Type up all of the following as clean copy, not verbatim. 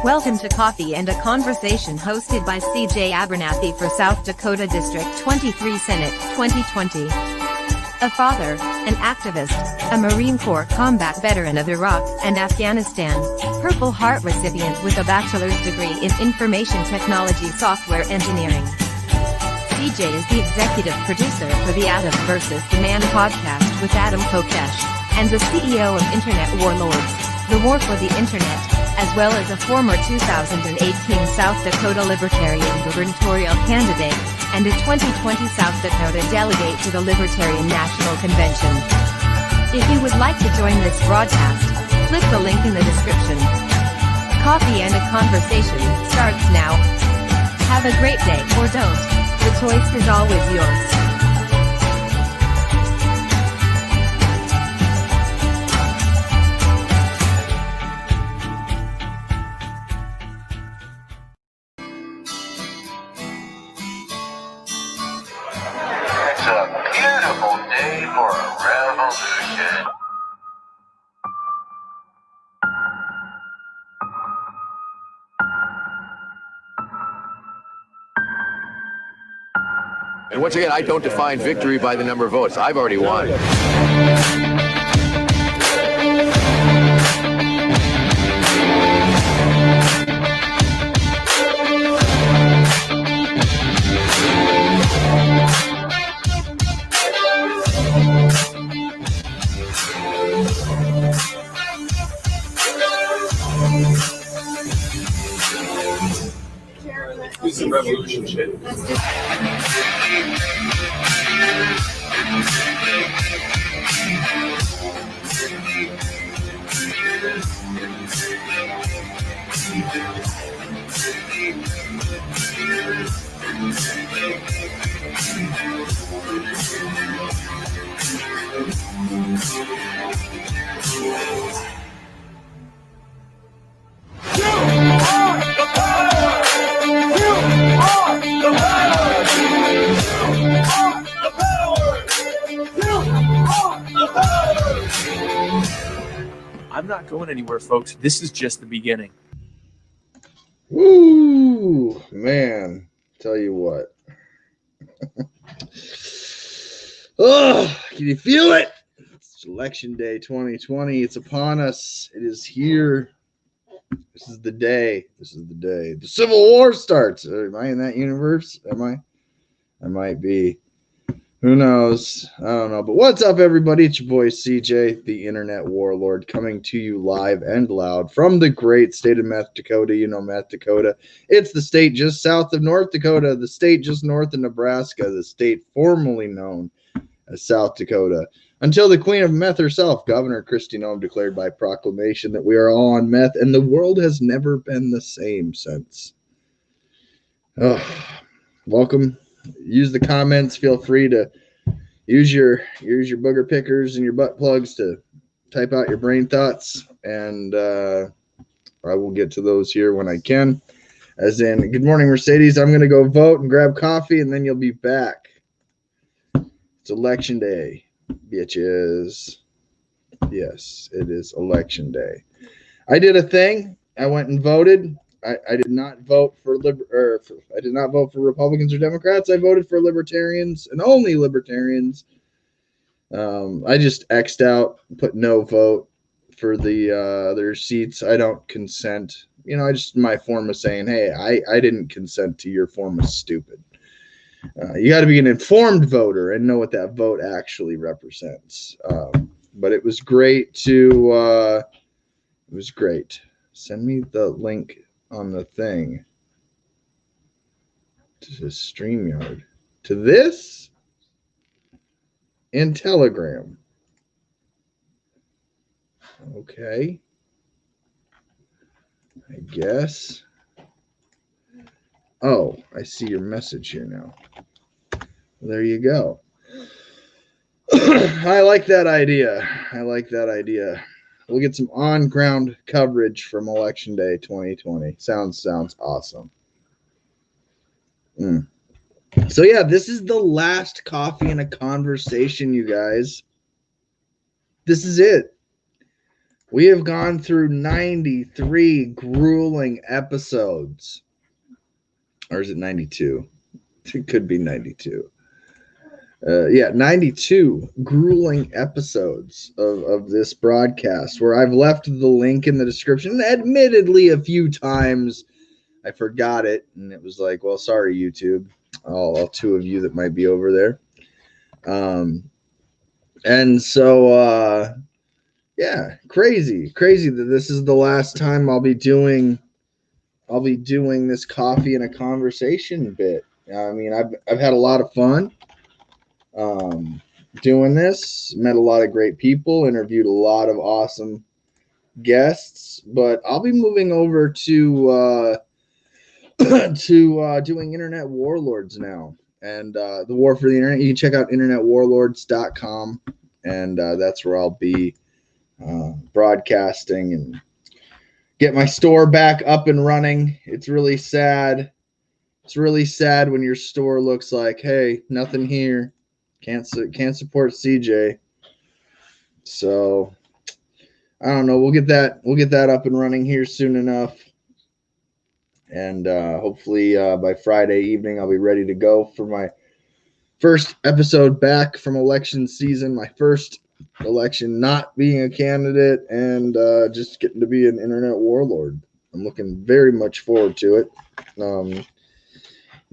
Welcome to Coffee and a Conversation hosted by CJ Abernathy for South Dakota District 23 Senate 2020. A father, an activist, a Marine Corps combat veteran of Iraq and Afghanistan, Purple Heart recipient with a bachelor's degree in information technology software engineering. CJ is the executive producer for the Adam vs. the Man podcast with Adam Kokesh, and the CEO of Internet Warlords, the War for the Internet, as well as a former 2018 South Dakota Libertarian gubernatorial candidate, and a 2020 South Dakota delegate to the Libertarian National Convention. If you would like to join this broadcast, click the link in the description. Coffee and a Conversation starts now. Have a great day or don't. The choice is always yours. It's a beautiful day for a revolution. And once again, I don't define victory by the number of votes. I've already won. It's a revolution shit. I'm not going anywhere, folks. This is just the beginning. Woo, man! Tell you what. Oh, can you feel it? It's election day 2020. It's upon us. It is here. This is the day. This is the day. The Civil War starts. Am I in that universe? Am I? I might be. Who knows? I don't know. But what's up, everybody? It's your boy CJ, the Internet Warlord, coming to you live and loud from the great state of Meth Dakota. You know Meth Dakota. It's the state just south of North Dakota, the state just north of Nebraska, the state formerly known as South Dakota, until the Queen of Meth herself, Governor Kristi Noem, declared by proclamation that we are all on meth, and the world has never been the same since. Oh, welcome. Use the comments. Feel free to use your booger pickers and your butt plugs to type out your brain thoughts, and I will get to those here when I can. As in, good morning, Mercedes. I'm going to go vote and grab coffee, and then you'll be back. It's election day, bitches. Yes, it is election day. I did a thing. I went and voted. I did not vote for I did not vote for Republicans or Democrats. I voted for Libertarians and only Libertarians. I just X'd out, put no vote for the other seats. I don't consent. You know, I just my form of saying, hey, I didn't consent to your form of stupid. You got to be an informed voter and know what that vote actually represents. But it was great to. It was great. Send me the link on the thing to StreamYard, to this and Telegram. Okay, I guess. Oh, I see your message here now. There you go. I like that idea. I like that idea. We'll get some on-ground coverage from Election Day 2020. Sounds awesome. So yeah, this is the last Coffee and a Conversation, you guys. This is it. We have gone through 93 grueling episodes. Or is it 92? It could be 92. 92 grueling episodes of this broadcast, where I've left the link in the description. Admittedly, a few times I forgot it, and it was like, well, sorry, YouTube, all two of you that might be over there. And so, yeah, crazy that this is the last time I'll be doing this coffee and a conversation bit. I mean, I've had a lot of fun doing this. Met a lot of great people, interviewed a lot of awesome guests, but I'll be moving over to doing Internet Warlords now, and the War for the Internet. You can check out internetwarlords.com, and that's where I'll be broadcasting and get my store back up and running. It's really sad. It's really sad when your store looks like, hey, nothing here. Can't support CJ. So I don't know. We'll get that up and running here soon enough. And hopefully by Friday evening I'll be ready to go for my first episode back from election season, my first election not being a candidate, and just getting to be an internet warlord. I'm looking very much forward to it.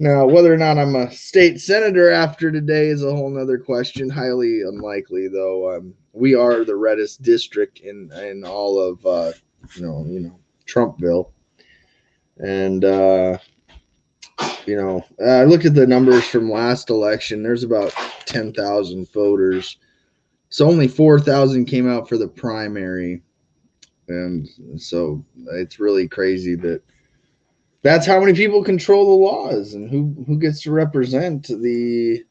Now, whether or not I'm a state senator after today is a whole nother question. Highly unlikely, though. We are the reddest district in all of Trumpville, and I looked at the numbers from last election. There's about 10,000 voters, so only 4,000 came out for the primary, and so it's really crazy that that's how many people control the laws and who gets to represent the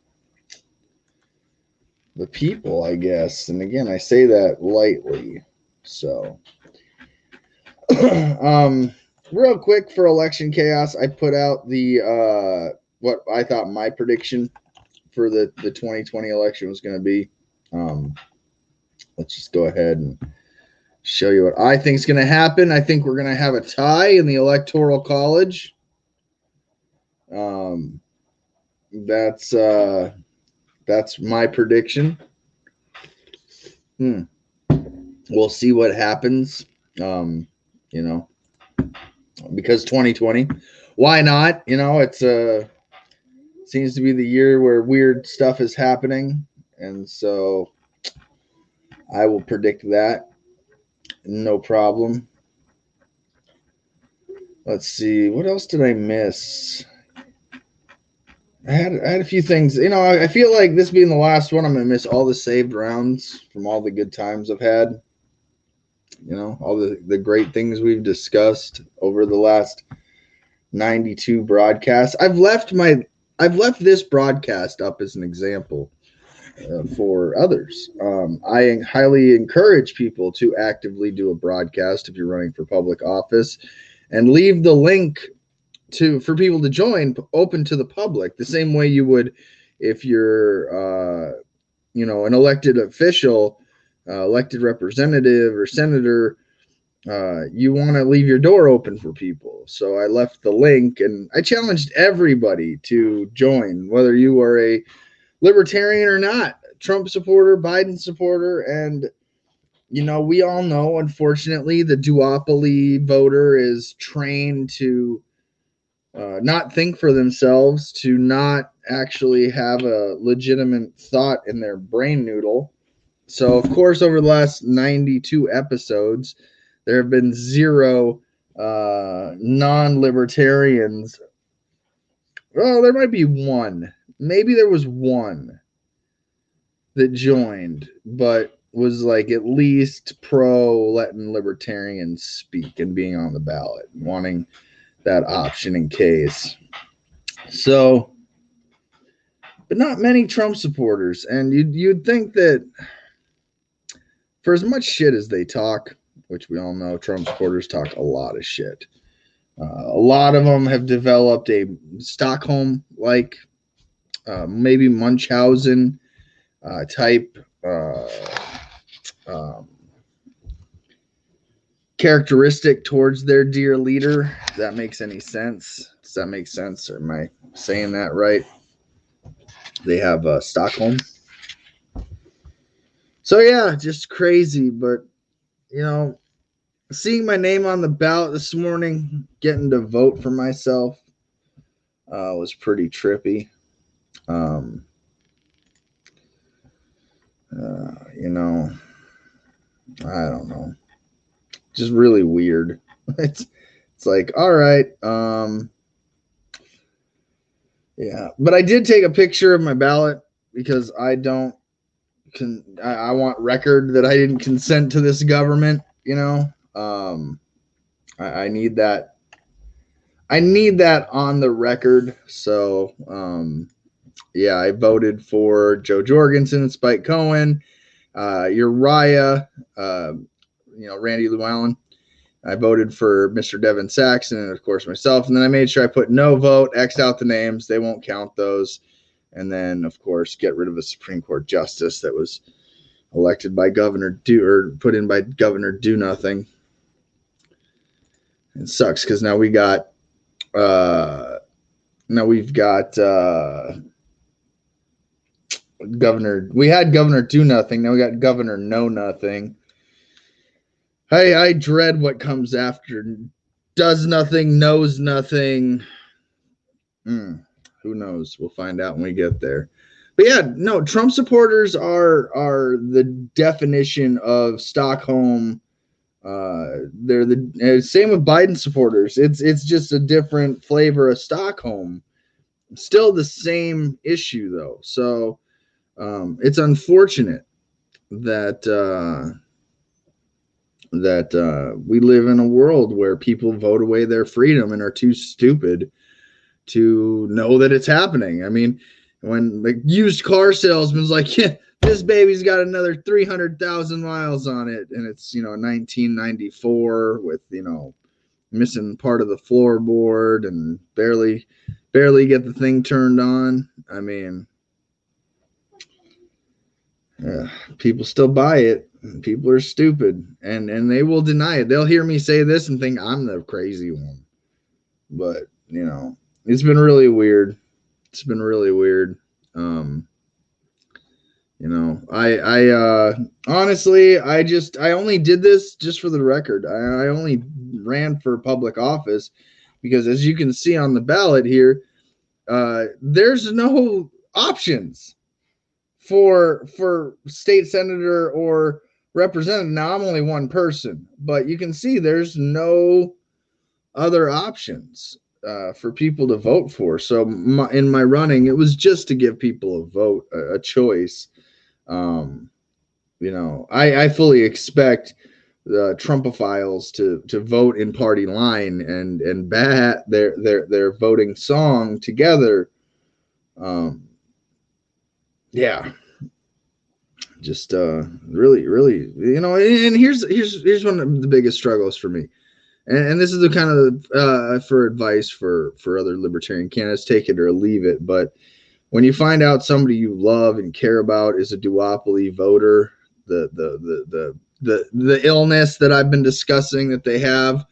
people, I guess. And again, I say that lightly. So, real quick for election chaos, I put out the what I thought my prediction for the 2020 election was going to be. Let's just go ahead and show you what I think is going to happen. I think we're going to have a tie in the Electoral College. That's my prediction. We'll see what happens. Because 2020, why not? It's seems to be the year where weird stuff is happening, and so I will predict that. No problem. Let's see. What else did I miss? I had a few things. I feel like this being the last one, I'm going to miss all the saved rounds from all the good times I've had. All the great things we've discussed over the last 92 broadcasts. I've left this broadcast up as an example for others. I highly encourage people to actively do a broadcast if you're running for public office, and leave the link for people to join open to the public, the same way you would if you're an elected official, elected representative or senator. You want to leave your door open for people. So I left the link, and I challenged everybody to join, whether you are a libertarian or not, Trump supporter, Biden supporter. And we all know, unfortunately, the duopoly voter is trained to not think for themselves, to not actually have a legitimate thought in their brain noodle. So of course, over the last 92 episodes, there have been zero non-libertarians. Well, there might be one. Maybe there was one that joined, but was like at least pro letting libertarians speak and being on the ballot, wanting that option in case. So, but not many Trump supporters. And you'd think that for as much shit as they talk, which we all know Trump supporters talk a lot of shit, a lot of them have developed a Stockholm-like, maybe Munchausen type characteristic towards their dear leader. If that makes any sense? Does that make sense? Or am I saying that right? They have Stockholm. So yeah, just crazy. But seeing my name on the ballot this morning, getting to vote for myself, was pretty trippy. I don't know. Just really weird. It's like, all right. Yeah. But I did take a picture of my ballot because I want record that I didn't consent to this government, I need that. I need that on the record. So, yeah, I voted for Joe Jorgensen, Spike Cohen, Uriah, Randy Llewellyn. I voted for Mr. Devin Saxon and, of course, myself. And then I made sure I put no vote, X'd out the names. They won't count those. And then, of course, get rid of a Supreme Court justice that was elected by put in by Governor Do Nothing. It sucks because now we've got Governor. We had Governor Do Nothing. Now we got Governor Know Nothing. I dread what comes after. Does nothing, knows nothing. Who knows? We'll find out when we get there. But yeah, no, Trump supporters are the definition of Stockholm. They're the same with Biden supporters. It's just a different flavor of Stockholm. Still the same issue though. So it's unfortunate that we live in a world where people vote away their freedom and are too stupid to know that it's happening. I mean, when the used car salesman's like, yeah, this baby's got another 300,000 miles on it, and it's 1994 with missing part of the floorboard and barely get the thing turned on. I mean, people still buy it. People are stupid, and they will deny it. They'll hear me say this and think I'm the crazy one. But it's been really weird. It's been really weird. I honestly, I only did this just for the record. I only ran for public office because, as you can see on the ballot here, there's no options for state senator or representative. Now, I'm only one person, but you can see there's no other options for people to vote for. So in my running, it was just to give people a vote, a choice. I fully expect the Trumpophiles to vote in party line and bat their voting song together. Yeah, just really, and here's one of the biggest struggles for me. And this is the kind of for advice for other libertarian candidates, take it or leave it. But when you find out somebody you love and care about is a duopoly voter, the illness that I've been discussing that they have,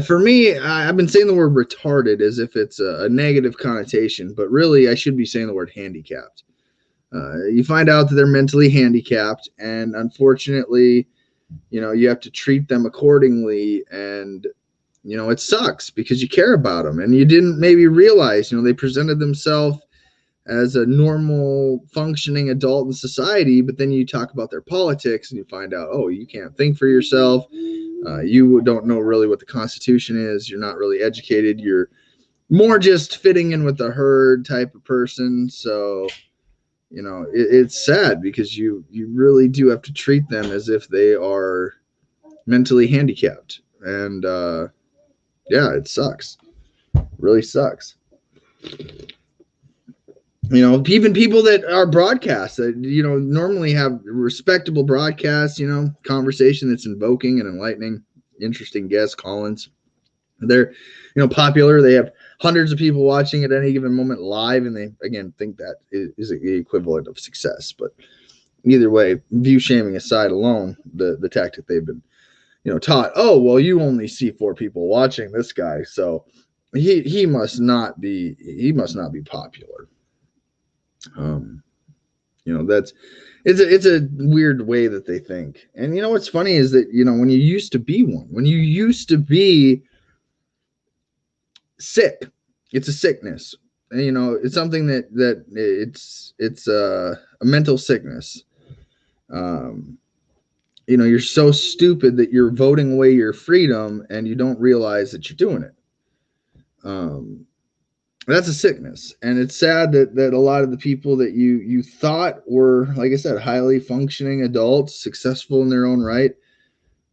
for me, I've been saying the word retarded as if it's a negative connotation, but really I should be saying the word handicapped. You find out that they're mentally handicapped, and unfortunately, you have to treat them accordingly, and it sucks because you care about them and you didn't maybe realize they presented themselves as a normal functioning adult in society, but then you talk about their politics and you find out, oh, you can't think for yourself, you don't know really what the Constitution is, you're not really educated, you're more just fitting in with the herd type of person. So it's sad because you really do have to treat them as if they are mentally handicapped. And yeah, it sucks. Really sucks. Even people that are broadcasts that, normally have respectable broadcasts, conversation that's invoking and enlightening, interesting guests, call-ins. They're, popular. They have hundreds of people watching at any given moment live, and they, again, think that is the equivalent of success. But either way, view shaming aside alone, the tactic they've been, taught. Oh, well, you only see 4 people watching this guy, so he must not be popular. That's it's a weird way that they think. And what's funny is that when you used to be one, when you used to be sick, it's a sickness. And, it's something that it's a mental sickness. You're so stupid that you're voting away your freedom and you don't realize that you're doing it. That's a sickness. And it's sad that a lot of the people that you thought were, like I said, highly functioning adults, successful in their own right,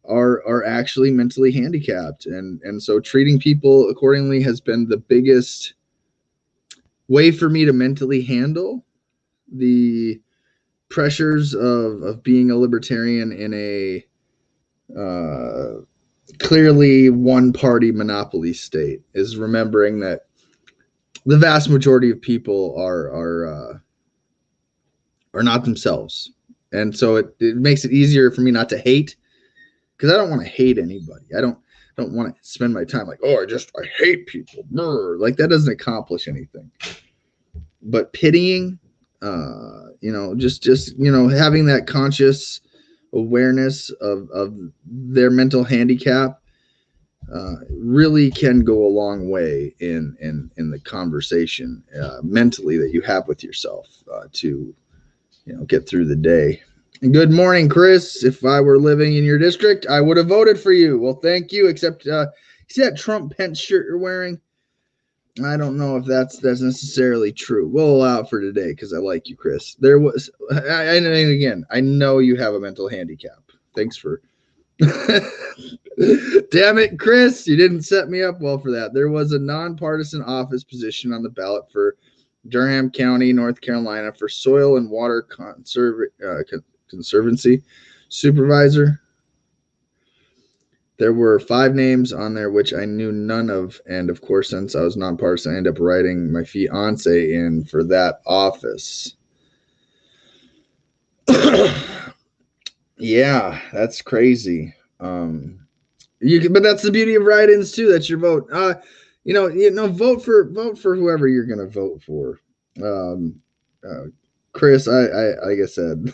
are actually mentally handicapped. And so treating people accordingly has been the biggest way for me to mentally handle the pressures of being a libertarian in a clearly one-party monopoly state, is remembering that the vast majority of people are not themselves. And so it makes it easier for me not to hate, because I don't want to hate anybody. I don't want to spend my time like, I hate people. Brr. Like, that doesn't accomplish anything. But pitying, just having that conscious awareness of their mental handicap really can go a long way in the conversation mentally that you have with yourself to get through the day. And good morning, Chris. If I were living in your district, I would have voted for you. Well, thank you. Except you see that Trump Pence shirt you're wearing? I don't know if that's necessarily true. We'll allow it for today because I like you, Chris. There was, and again, I know you have a mental handicap. Thanks for. Damn it, Chris, you didn't set me up well for that. There was a nonpartisan office position on the ballot for Durham County, North Carolina, for Soil and Water Conservancy Supervisor. There were 5 names on there which I knew none of, and of course, since I was nonpartisan, I ended up writing my fiance in for that office. Yeah, that's crazy. But that's the beauty of write-ins too. That's your vote. Vote for whoever you're gonna vote for. Chris, like I said,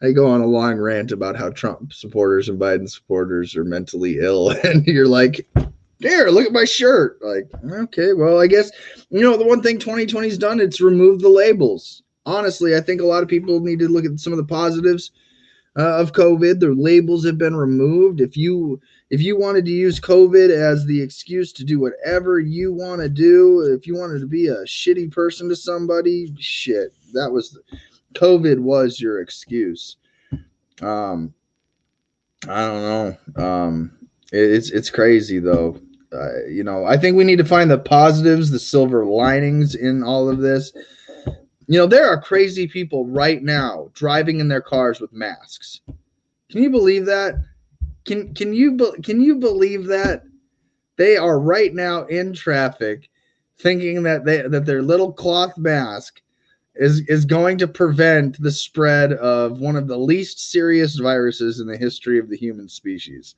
I go on a long rant about how Trump supporters and Biden supporters are mentally ill, and you're like, here, look at my shirt. Like, okay, well, I guess the one thing 2020's done, it's removed the labels. Honestly, I think a lot of people need to look at some of the positives of COVID. The labels have been removed. If you wanted to use COVID as the excuse to do whatever you want to do, if you wanted to be a shitty person to somebody, shit, COVID was your excuse. I don't know. It's crazy though. I think we need to find the positives, the silver linings in all of this. There are crazy people right now driving in their cars with masks. Can you believe that? Can you believe that? They are right now in traffic thinking that their little cloth mask is going to prevent the spread of one of the least serious viruses in the history of the human species.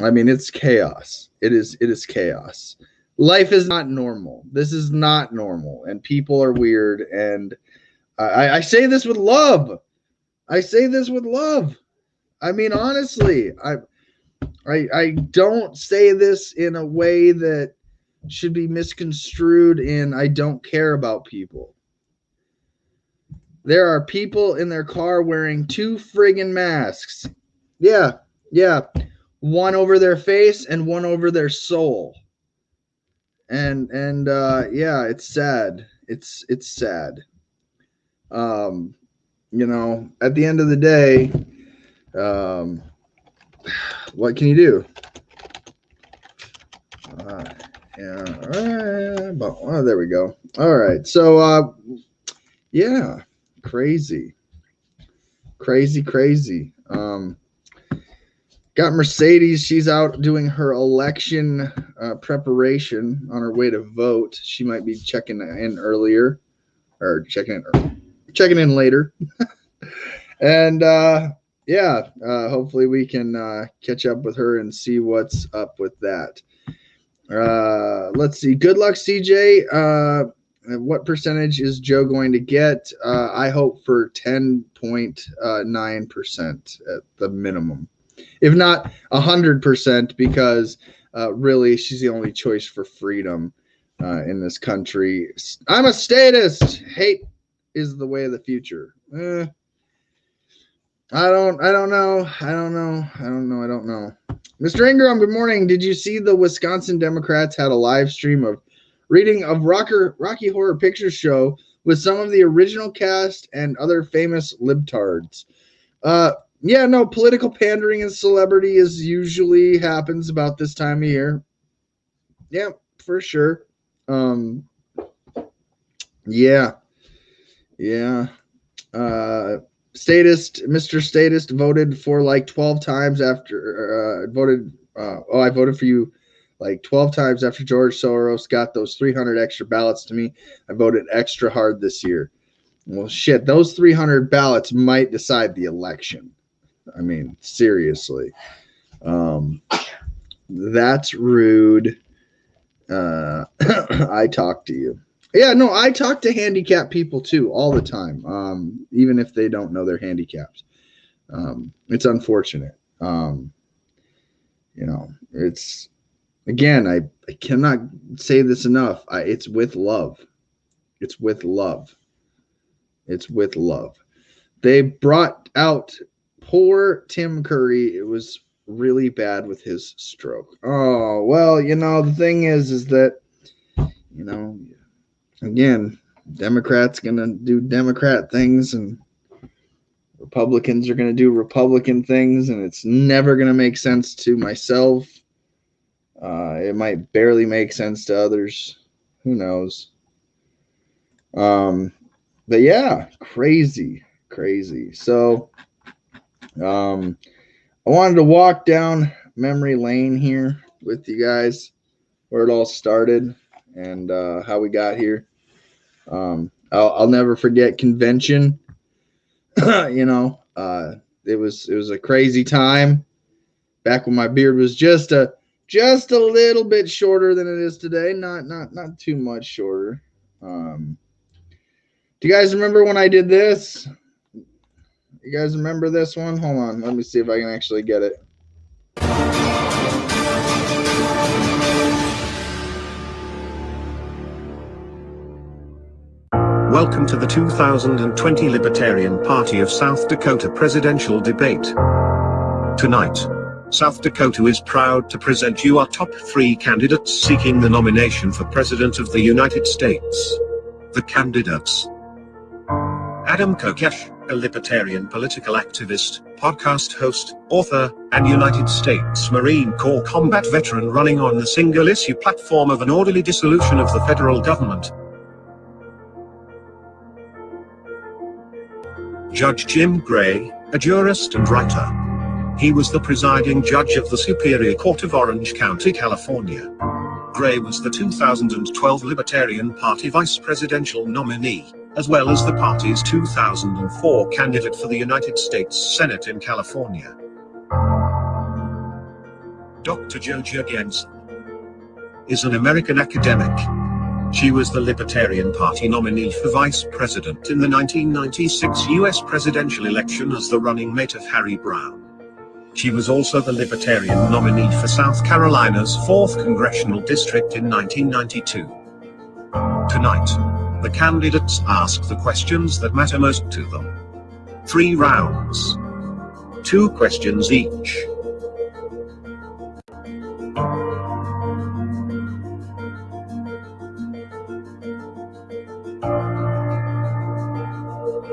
I mean, it's chaos. It is chaos. Life is not normal. This is not normal, and people are weird. And I say this with love. I say this with love. I mean, honestly, I don't say this in a way that should be misconstrued in I don't care about people. There are people in their car wearing 2 friggin' masks. Yeah. One over their face and one over their soul. And yeah, it's sad. It's sad. At the end of the day, what can you do? There we go. All right. So, yeah, crazy. Got Mercedes. She's out doing her election preparation on her way to vote. She might be checking in earlier, or checking in later. And hopefully we can catch up with her and see what's up with that. Let's see. Good luck, CJ. What percentage is Joe going to get? I hope for 10.9% at the minimum, if not 100%, because really she's the only choice for freedom in this country. I'm a statist. Hate is the way of the future. I don't know. Mr. Ingram, good morning. Did you see the Wisconsin Democrats had a live stream of reading of Rocky Horror Picture Show with some of the original cast and other famous libtards? Political pandering and celebrity is usually happens about this time of year. Yeah, for sure. Mr. Statist voted for like 12 times after I voted for you like 12 times after George Soros got those 300 extra ballots to me. I voted extra hard this year. Well, shit, those 300 ballots might decide the election. I mean, seriously. That's rude. I talk to you. Yeah, no, I talk to handicapped people too all the time, even if they don't know they're handicapped. It's unfortunate. It's, again, I cannot say this enough. It's with love. It's with love. It's with love. They brought out poor Tim Curry. It was really bad with his stroke. Oh, well, the thing is that, again, Democrats going to do Democrat things and Republicans are going to do Republican things, and it's never going to make sense to myself. It might barely make sense to others. Who knows? But yeah, crazy. So, I wanted to walk down memory lane here with you guys, where it all started and how we got here. I'll never forget convention. It was a crazy time back when my beard was just a little bit shorter than it is today. Not too much shorter. Do you guys remember when I did this? You guys remember this one? Hold on. Let me see if I can actually get it. Welcome to the 2020 Libertarian Party of South Dakota presidential debate. Tonight, South Dakota is proud to present you our top 3 candidates seeking the nomination for President of the United States. The candidates: Adam Kokesh, a libertarian political activist, podcast host, author, and United States Marine Corps combat veteran running on the single-issue platform of an orderly dissolution of the federal government. Judge Jim Gray, a jurist and writer. He was the presiding judge of the Superior Court of Orange County, California. Gray was the 2012 Libertarian Party vice presidential nominee, as well as the party's 2004 candidate for the United States Senate in California. Dr. Jo Jorgensen is an American academic. She was the Libertarian Party nominee for vice president in the 1996 U.S. presidential election as the running mate of Harry Brown. She was also the Libertarian nominee for South Carolina's 4th Congressional District in 1992. Tonight, the candidates ask the questions that matter most to them. 3 rounds. 2 questions each.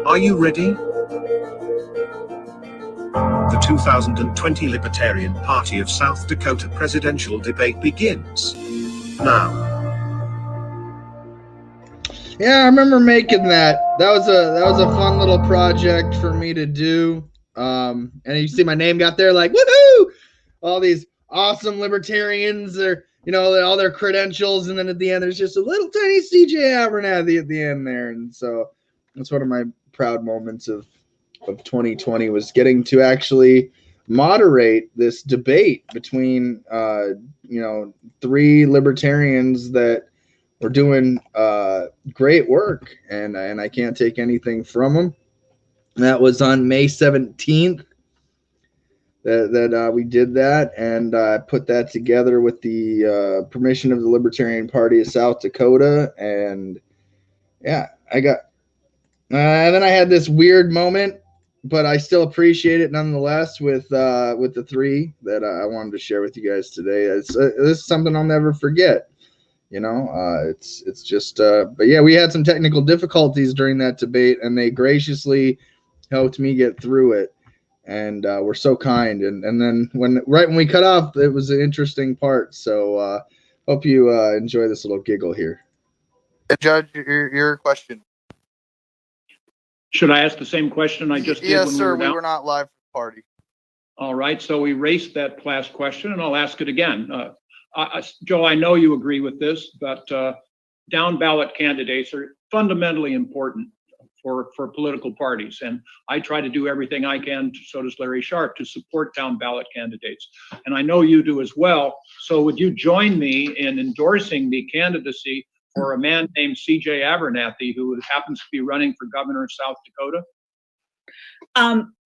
Are you ready? The 2020 Libertarian Party of South Dakota presidential debate begins now. Yeah, I remember making that. That was a fun little project for me to do. And you see my name got there, like, woohoo! All these awesome libertarians, are, all their credentials, and then at the end there's just a little tiny CJ Abernathy at the end there. And so that's one of my proud moments of of 2020 was getting to actually moderate this debate between, three libertarians that were doing great work, and I can't take anything from them. That was on May 17th that we did that, and I put that together with the permission of the Libertarian Party of South Dakota, and yeah, I got. And then I had this weird moment, but I still appreciate it nonetheless with the three that I wanted to share with you guys today. This is something I'll never forget. It's just, but yeah, we had some technical difficulties during that debate, and they graciously helped me get through it, and were so kind. And then right when we cut off, it was an interesting part. So hope you enjoy this little giggle here. Judge, your question. Should I ask the same question I just did? Yes, when sir. We We were not live for the party. All right, so we erased that last question, and I'll ask it again. Joe, I know you agree with this, but down ballot candidates are fundamentally important for political parties, and I try to do everything I can, so does Larry Sharp, to support down ballot candidates. And I know you do as well. So would you join me in endorsing the candidacy for a man named C.J. Abernathy, who happens to be running for governor of South Dakota?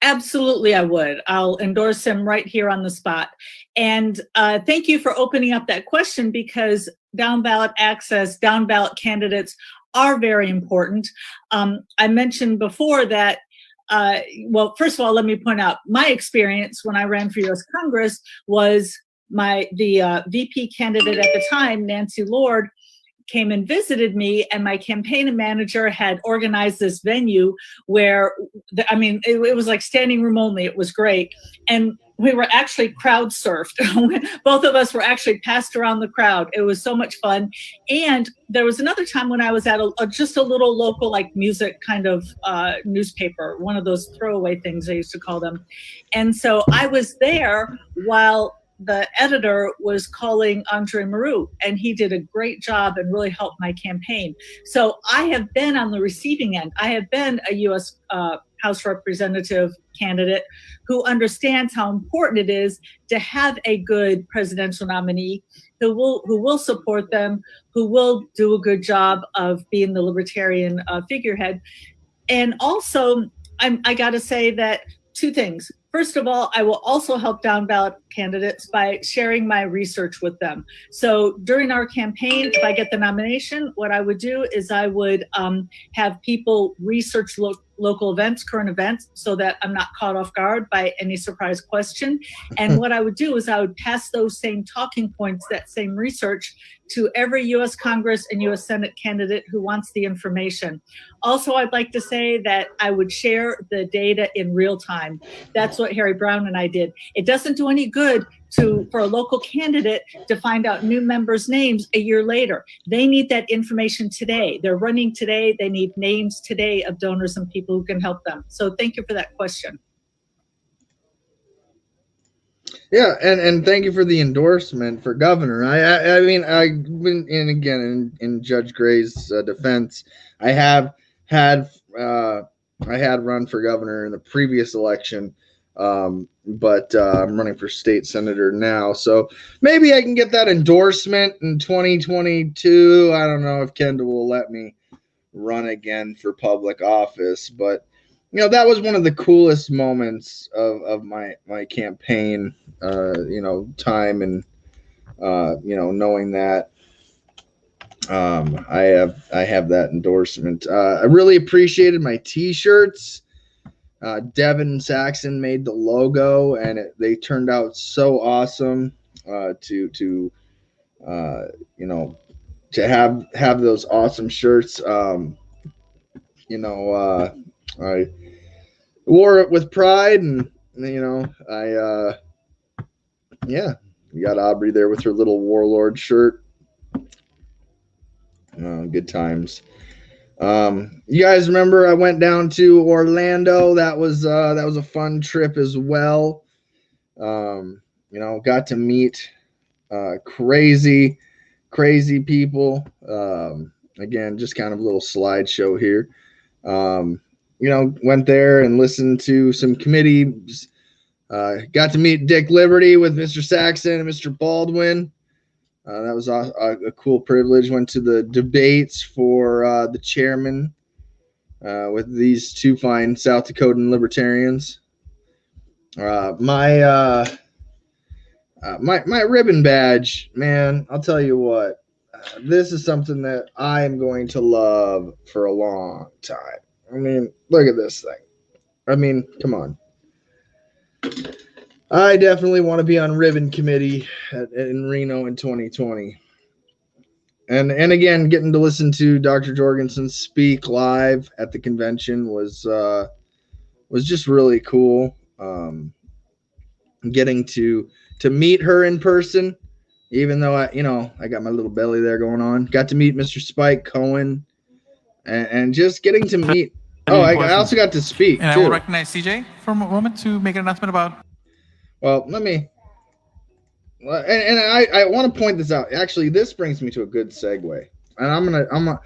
Absolutely, I would. I'll endorse him right here on the spot. And thank you for opening up that question, because down ballot access, down ballot candidates are very important. I mentioned before that, well, first of all, let me point out my experience when I ran for U.S. Congress was the VP candidate at the time, Nancy Lord, came and visited me, and my campaign manager had organized this venue where, it was like standing room only. It was great. And we were actually crowd surfed. Both of us were actually passed around the crowd. It was so much fun. And there was another time when I was at just a little local, like, music kind of newspaper, one of those throwaway things I used to call them. And so I was there while the editor was calling Andre Maru, and he did a great job and really helped my campaign. So I have been on the receiving end. I have been a U.S. House Representative candidate who understands how important it is to have a good presidential nominee who will support them, who will do a good job of being the libertarian figurehead. And also, I got to say that two things. First of all, I will also help down ballot candidates by sharing my research with them. So during our campaign, if I get the nomination, what I would do is I would have people research local events, current events, so that I'm not caught off guard by any surprise question. And what I would do is I would pass those same talking points, that same research, to every U.S. Congress and U.S. Senate candidate who wants the information. Also, I'd like to say that I would share the data in real time. That's what Harry Brown and I did. It doesn't do any good for a local candidate to find out new members' names a year later. They need that information today. They're running today. They need names today of donors and people who can help them. So thank you for that question. Yeah, and thank you for the endorsement for governor. I mean, and again, in Judge Gray's defense, I had run for governor in the previous election, but I'm running for state senator now. So maybe I can get that endorsement in 2022. I don't know if Kendall will let me run again for public office, but that was one of the coolest moments of my campaign, time, and knowing that I have that endorsement. I really appreciated my t-shirts. Devin Saxon made the logo, and they turned out so awesome to have those awesome shirts. I wore it with pride, and we got Aubrey there with her little warlord shirt. Good times. You guys remember I went down to Orlando? That was a fun trip as well. Got to meet crazy people. Again, just kind of a little slideshow here. went there and listened to some committees. Got to meet Dick Liberty with Mr. Saxon and Mr. Baldwin. That was a cool privilege. Went to the debates for the chairman with these two fine South Dakotan libertarians. My ribbon badge, man, I'll tell you what. This is something that I am going to love for a long time. I mean, look at this thing. I mean, come on. I definitely want to be on ribbon committee in Reno in 2020. And again, getting to listen to Dr. Jorgensen speak live at the convention was just really cool. Getting to meet her in person, even though I got my little belly there going on. Got to meet Mr. Spike Cohen, and just getting to meet. Oh, I also got to speak. And too. I will recognize CJ for a moment to make an announcement about. Well, let me. And I want to point this out. Actually, this brings me to a good segue. And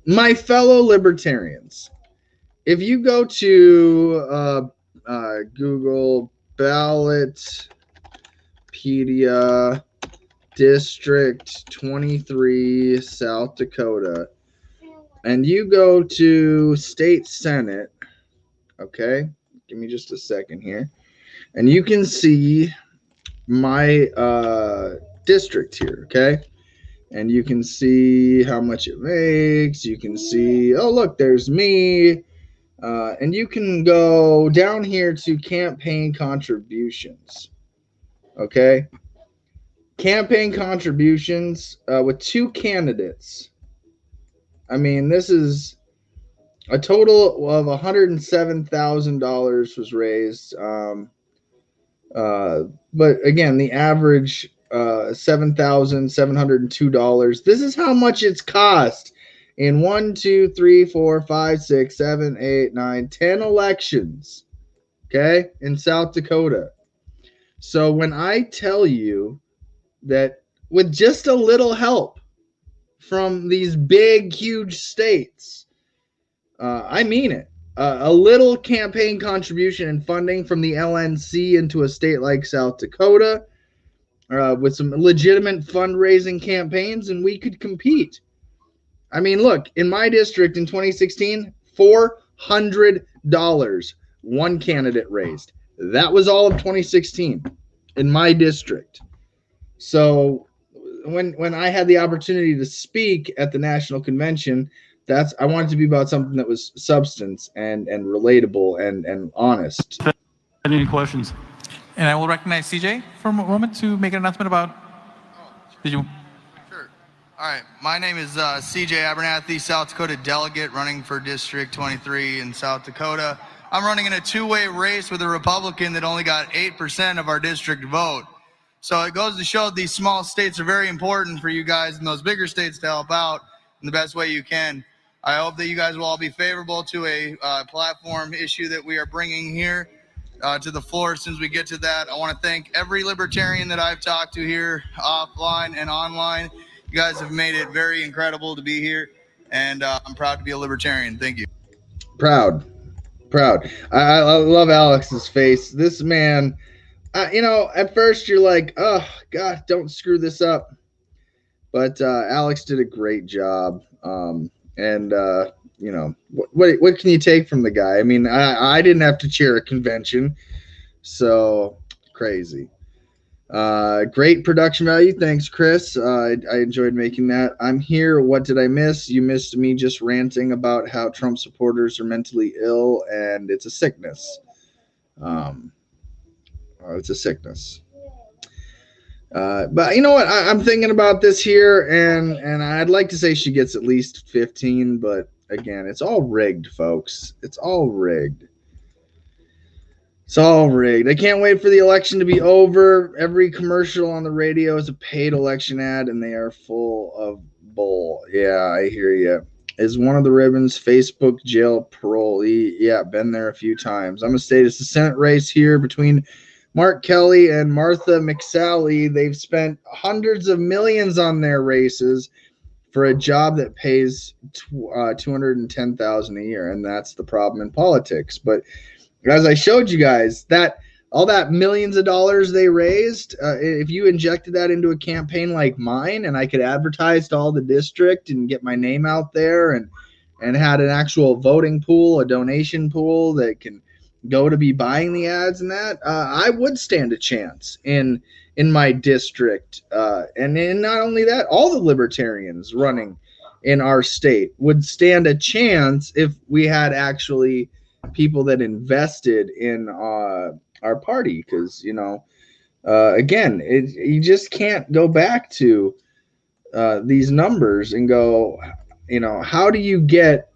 my fellow libertarians. If you go to Google Ballotpedia District 23 South Dakota, and you go to State Senate, okay? Give me just a second here. And you can see my district here, okay? And you can see how much it makes. You can see, oh, look, there's me. And you can go down here to campaign contributions, okay? Campaign contributions with two candidates. I mean, this is a total of $107,000 was raised. But again, the average $7,702. This is how much it's cost in 1, 2, 3, 4, 5, 6, 7, 8, 9, 10 elections. Okay, in South Dakota. So when I tell you that with just a little help from these big, huge states, I mean it. A little campaign contribution and funding from the LNC into a state like South Dakota with some legitimate fundraising campaigns, and we could compete. I mean, look, in my district in 2016, $400 one candidate raised. That was all of 2016 in my district. So when I had the opportunity to speak at the national convention, I wanted to be about something that was substance and relatable and honest. Any questions? And I will recognize CJ for a moment to make an announcement about. Did you? Sure. All right. My name is CJ Abernathy, South Dakota delegate running for District 23 in South Dakota. I'm running in a two-way race with a Republican that only got 8% of our district vote. So it goes to show these small states are very important for you guys in those bigger states to help out in the best way you can. I hope that you guys will all be favorable to a platform issue that we are bringing here to the floor. As soon as we get to that, I want to thank every libertarian that I've talked to here offline and online. You guys have made it very incredible to be here, and I'm proud to be a libertarian. Thank you. Proud. I love Alex's face. This man, at first you're like, oh, God, don't screw this up. But Alex did a great job. And what can you take from the guy? I mean, I didn't have to chair a convention, so crazy. Great production value. Thanks, Chris. I enjoyed making that. I'm here. What did I miss? You missed me just ranting about how Trump supporters are mentally ill, and it's a sickness. It's a sickness. But you know what? I'm thinking about this here, and I'd like to say she gets at least 15, but again, it's all rigged, folks. It's all rigged. It's all rigged. I can't wait for the election to be over. Every commercial on the radio is a paid election ad, and they are full of bull. Yeah, I hear you. Is one of the ribbons Facebook jail parolee? Yeah, been there a few times. I'm going to state it's the Senate race here between Mark Kelly and Martha McSally. They've spent hundreds of millions on their races. for a job that pays $210,000 a year, and that's the problem in politics. But as I showed you guys, that all that millions of dollars they raised, if you injected that into a campaign like mine, and I could advertise to all the district and get my name out there, and had an actual voting pool, a donation pool that can go to be buying the ads and that, I would stand a chance in my district. And not only that, all the libertarians running in our state would stand a chance if we had actually people that invested in our party. Because, again, you just can't go back to these numbers and go, how do you get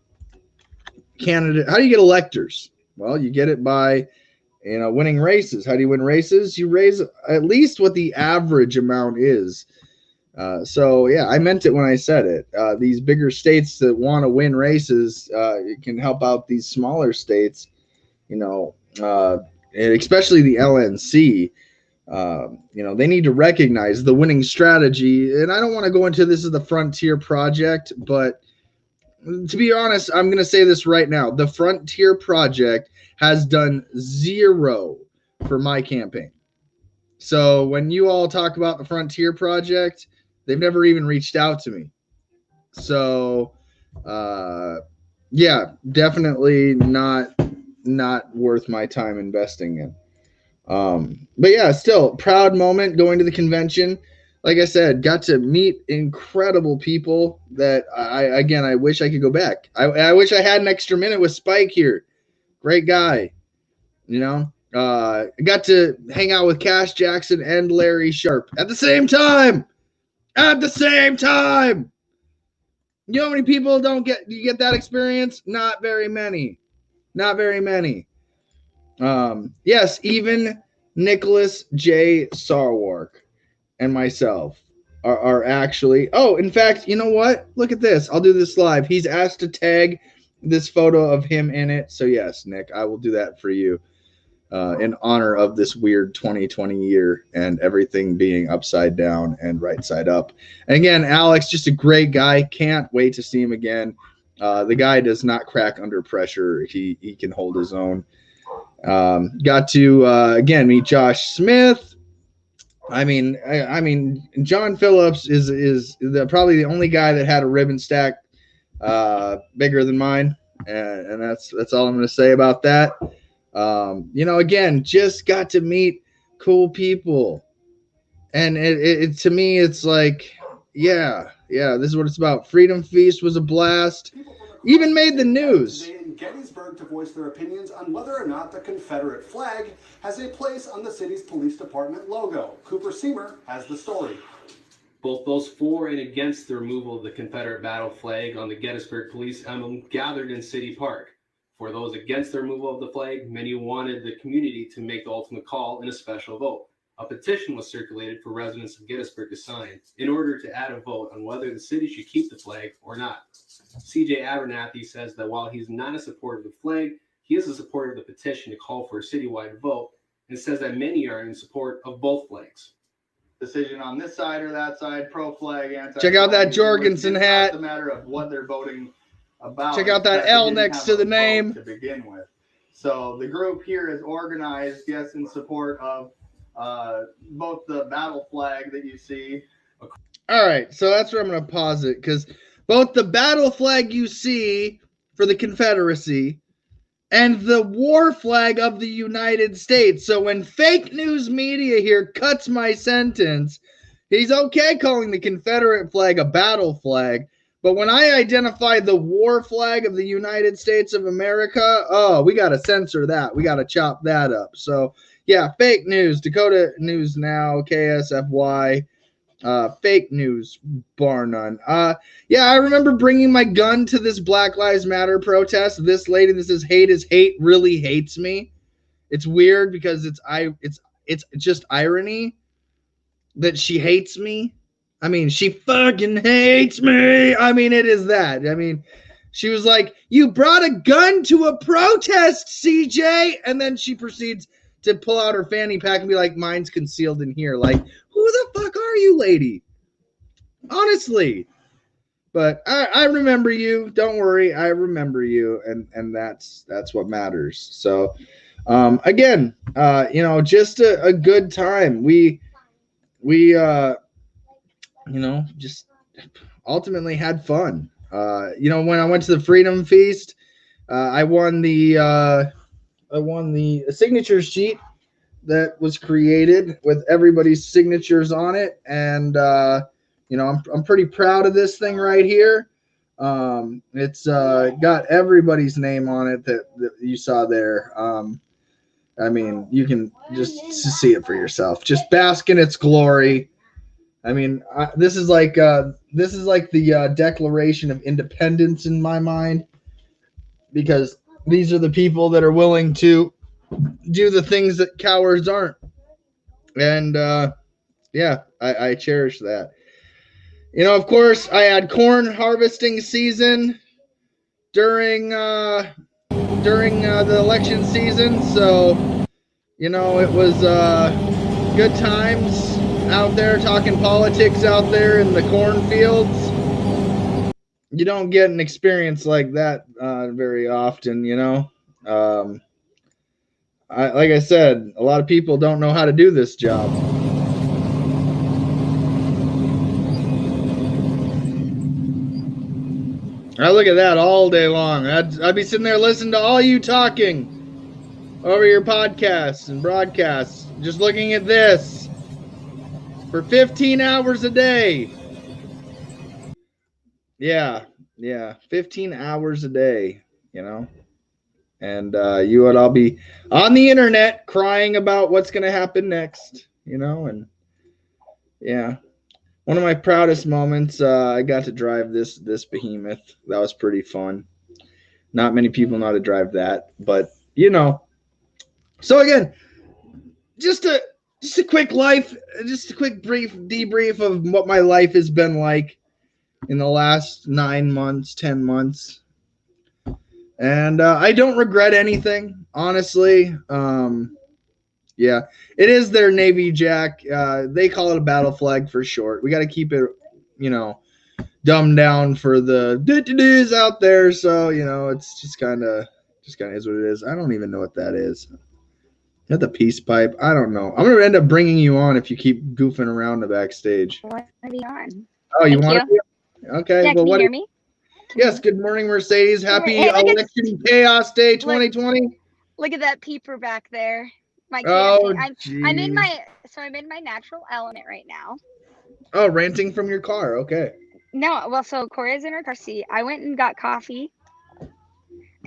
how do you get electors? Well, you get it by, winning races. How do you win races? You raise at least what the average amount is. So, yeah, I meant it when I said it. These bigger states that want to win races, it can help out these smaller states, and especially the LNC. They need to recognize the winning strategy. And I don't want to go into this as the Frontier Project, but to be honest, I'm going to say this right now. The Frontier Project has done zero for my campaign. So when you all talk about the Frontier Project, they've never even reached out to me. So, yeah, definitely not worth my time investing in. But yeah, still proud moment going to the convention. Like I said, got to meet incredible people that I wish I could go back. I wish I had an extra minute with Spike here. Great guy. I got to hang out with Cash Jackson and Larry Sharp at the same time. At the same time. You know how many people you get that experience? Not very many. Not very many. Yes, even Nicholas J. Sarwark and myself are actually. Oh, in fact, you know what? Look at this. I'll do this live. He's asked to tag this photo of him in it. So yes, Nick, I will do that for you in honor of this weird 2020 year and everything being upside down and right side up. And again, Alex, just a great guy. Can't wait to see him again. The guy does not crack under pressure. He can hold his own. Got to again meet Josh Smith. I mean, John Phillips is probably the only guy that had a ribbon stack bigger than mine, and that's all I'm going to say about that. Again, just got to meet cool people, and it to me, it's like, yeah, this is what it's about. Freedom Feast was a blast. Even made the news. In Gettysburg to voice their opinions on whether or not the Confederate flag has a place on the city's police department logo. Cooper Seamer has the story. Both those for and against the removal of the Confederate battle flag on the Gettysburg police emblem gathered in City Park. For those against the removal of the flag, many wanted the community to make the ultimate call in a special vote. A petition was circulated for residents of Gettysburg to sign in order to add a vote on whether the city should keep the flag or not. CJ Abernathy says that while he's not a supporter of the flag, he is a supporter of the petition to call for a citywide vote, and says that many are in support of both flags. Decision on this side or that side, pro-flag, anti-flag. Check out that Jorgensen hat. It's not a matter of what they're voting about. Check out that L next to the name. To begin with. So the group here is organized, yes, in support of both the battle flag that you see. All right, so that's where I'm going to pause it, because both the battle flag you see for the Confederacy and the war flag of the United States. So when fake news media here cuts my sentence, he's okay calling the Confederate flag a battle flag. But when I identify the war flag of the United States of America, oh, we got to censor that. We got to chop that up. So, yeah, fake news. Dakota News Now, KSFY. Fake news, bar none. Yeah, I remember bringing my gun to this Black Lives Matter protest. This lady that says hate is hate really hates me. It's weird because it's just irony that she hates me. I mean, she fucking hates me. I mean, it is that. I mean, she was like, "You brought a gun to a protest, CJ," and then she proceeds to pull out her fanny pack and be like, "Mine's concealed in here." Like, who the fuck are you, lady? Honestly. But I remember you. Don't worry, I remember you, and that's what matters. So, again, just a good time. We just ultimately had fun. When I went to the Freedom Feast, I won the signature sheet that was created with everybody's signatures on it, and I'm pretty proud of this thing right here. It's got everybody's name on it that you saw there. You can just see it for yourself. Just bask in its glory. This is like the Declaration of Independence in my mind, because these are the people that are willing to do the things that cowards aren't. And I cherish that. Of course, I had corn harvesting season during the election season, so it was good times out there talking politics out there in the cornfields. You don't get an experience like that very often, like I said, a lot of people don't know how to do this job. I look at that all day long. I'd be sitting there listening to all you talking over your podcasts and broadcasts, just looking at this for 15 hours a day. Yeah, 15 hours a day, and you would all be on the internet crying about what's going to happen next, and yeah. One of my proudest moments, I got to drive this behemoth. That was pretty fun. Not many people know how to drive that, but So again, just a quick brief debrief of what my life has been like in the last 9 months, 10 months. And I don't regret anything, honestly. Yeah, it is their Navy Jack. They call it a battle flag for short. We got to keep it, dumbed down for the do-do-do's out there. So, it's just kind of is what it is. I don't even know what that is. Is that the peace pipe? I don't know. I'm going to end up bringing you on if you keep goofing around the backstage. I want to be on. Oh, you want to be on? Okay. Yeah, well, can you hear me? Yes. Good morning, Mercedes. Happy Hey, Election Chaos Day 2020. Look at that peeper back there. Oh, I'm in my natural element right now. Oh, ranting from your car. Okay. No, well, so Coria's in her car seat. I went and got coffee,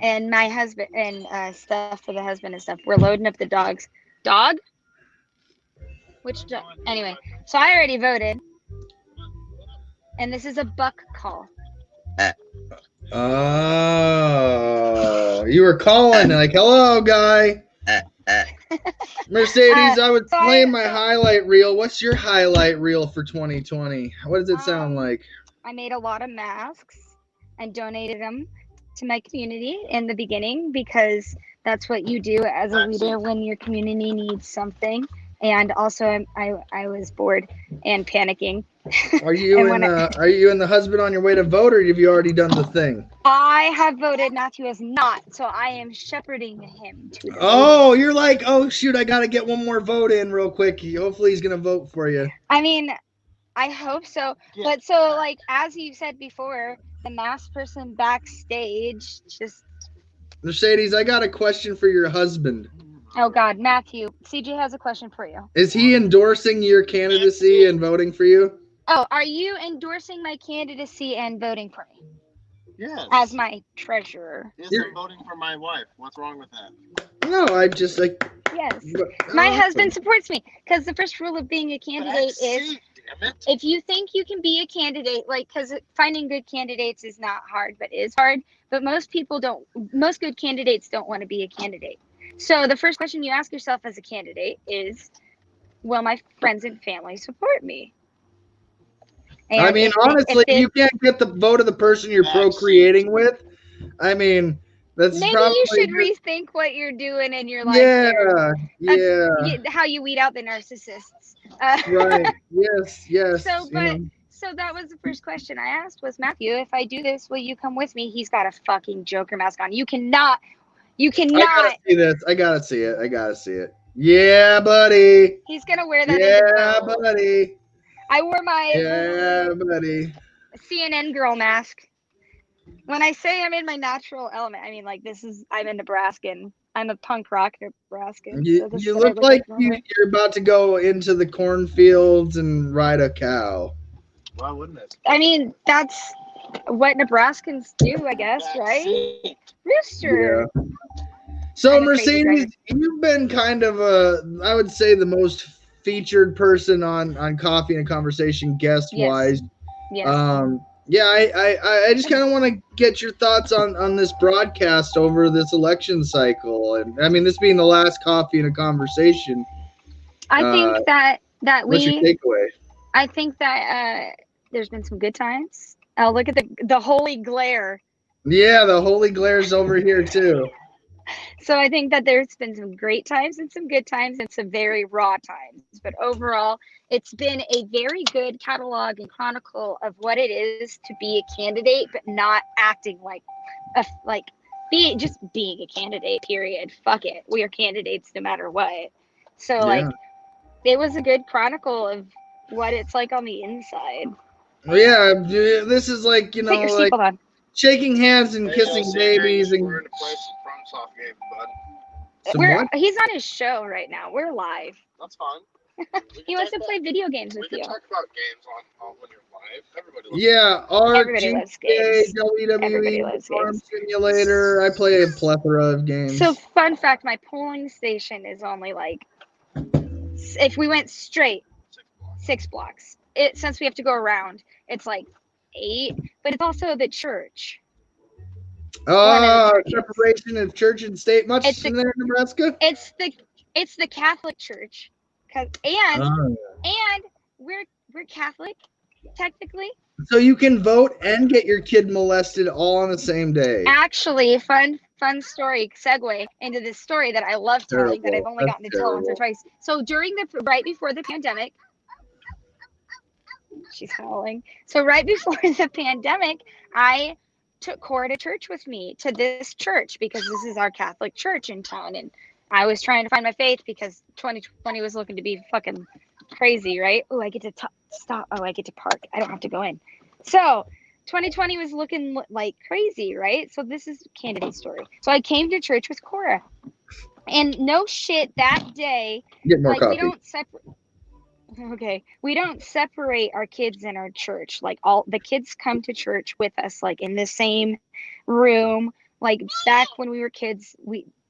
and my husband and stuff for the husband and stuff. We're loading up the dogs. Dog? Which dog? Anyway, so I already voted, and this is a buck call. Oh, you were calling like, hello, guy. Mercedes, I would play my highlight reel. What's your highlight reel for 2020? What does it sound like? I made a lot of masks and donated them to my community in the beginning, because that's what you do as a leader when your community needs something. And also, I was bored and panicking. Are you and the husband on your way to vote, or have you already done the thing? I have voted. Matthew has not, so I am shepherding him to the Oh, you're like, oh shoot, I gotta get one more vote in real quick. Hopefully he's gonna vote for you. I mean, I hope so. Yeah. But so, like, as you said before, the masked person backstage just. Mercedes, I got a question for your husband. Oh God, Matthew, CJ has a question for you. Is he endorsing your candidacy and voting for you? Oh, are you endorsing my candidacy and voting for me? Yes. As my treasurer. Yes, I'm voting for my wife. What's wrong with that? No, I just like. Yes. My husband supports me, because the first rule of being a candidate is if you think you can be a candidate, because finding good candidates is not hard, but is hard. But most good candidates don't want to be a candidate. So the first question you ask yourself as a candidate is, will my friends and family support me? And I mean, honestly, you can't get the vote of the person you're procreating with. I mean, that's maybe probably you should rethink what you're doing in your life. Yeah. How you weed out the narcissists. Right. Yes. So, So that was the first question I asked was, Matthew, if I do this, will you come with me? He's got a fucking Joker mask on. You cannot. I gotta see this. I gotta see it. Yeah, buddy. He's gonna wear that. Yeah, buddy. I wore my buddy. CNN girl mask. When I say I'm in my natural element, I mean like I'm a Nebraskan. I'm a punk rock Nebraskan. You So look like you're about to go into the cornfields and ride a cow. Why wouldn't it? I mean, that's what Nebraskans do, I guess, right? Rooster. Yeah. So I'm a crazy Mercedes, you've been kind of I would say the most featured person on Coffee and Conversation guest wise. Yes. I just kind of want to get your thoughts on this broadcast over this election cycle, and I mean this being the last Coffee and a Conversation. I think that what's your takeaway? I think that there's been some good times. Oh, look at the holy glare. Yeah, the holy glare's over here too. So I think that there's been some great times and some good times and some very raw times. But overall, it's been a very good catalog and chronicle of what it is to be a candidate, but not acting just being a candidate, period. Fuck it. We are candidates no matter what. So it was a good chronicle of what it's like on the inside. Yeah, this is like, Put your seatbelt on. shaking hands and kissing babies and We're in a place from soft game, bud. He's on his show right now. We're live. That's fine. He wants to play video games with you. We can talk about games on when you're live. Everybody loves Everybody loves games. Everybody WWE, loves Farm games. Simulator. I play a plethora of games. So fun fact, my polling station is only like, if we went straight, 6 blocks. Since we have to go around, it's like 8, but it's also the church. Separation of church and state much in there in Nebraska? It's the Catholic Church. And we're Catholic, technically. So you can vote and get your kid molested all on the same day. Actually, fun story, segue into this story that I love telling that I've only gotten to tell once or twice. So right before the pandemic, she's howling. So right before the pandemic, I took Cora to church with me, to this church, because this is our Catholic church in town. And I was trying to find my faith because 2020 was looking to be fucking crazy, right? Oh, I get to stop. Oh, I get to park. I don't have to go in. So 2020 was looking like crazy, right? So this is a candidate story. So I came to church with Cora. And no shit, that day, get more coffee. We don't separate. Okay, we don't separate our kids in our church. Like all the kids come to church with us, like in the same room. Like back when we were kids,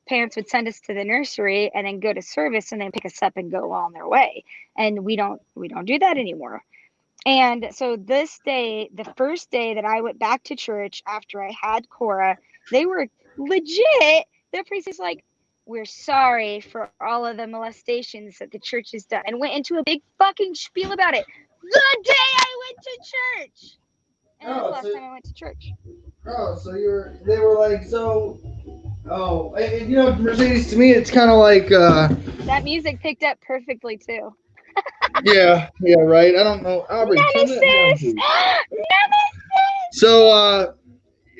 parents would send us to the nursery and then go to service and then pick us up and go on their way. And we don't do that anymore. And so this day, the first day that I went back to church after I had Cora, they were legit. The priest is like, "We're sorry for all of the molestations that the church has done," and went into a big fucking spiel about it. The day I went to church. And that's the last time I went to church. Oh, so they were like, and Mercedes, to me, it's kind of like, that music picked up perfectly too. yeah, right. I don't know. Aubrey, Nemesis! So,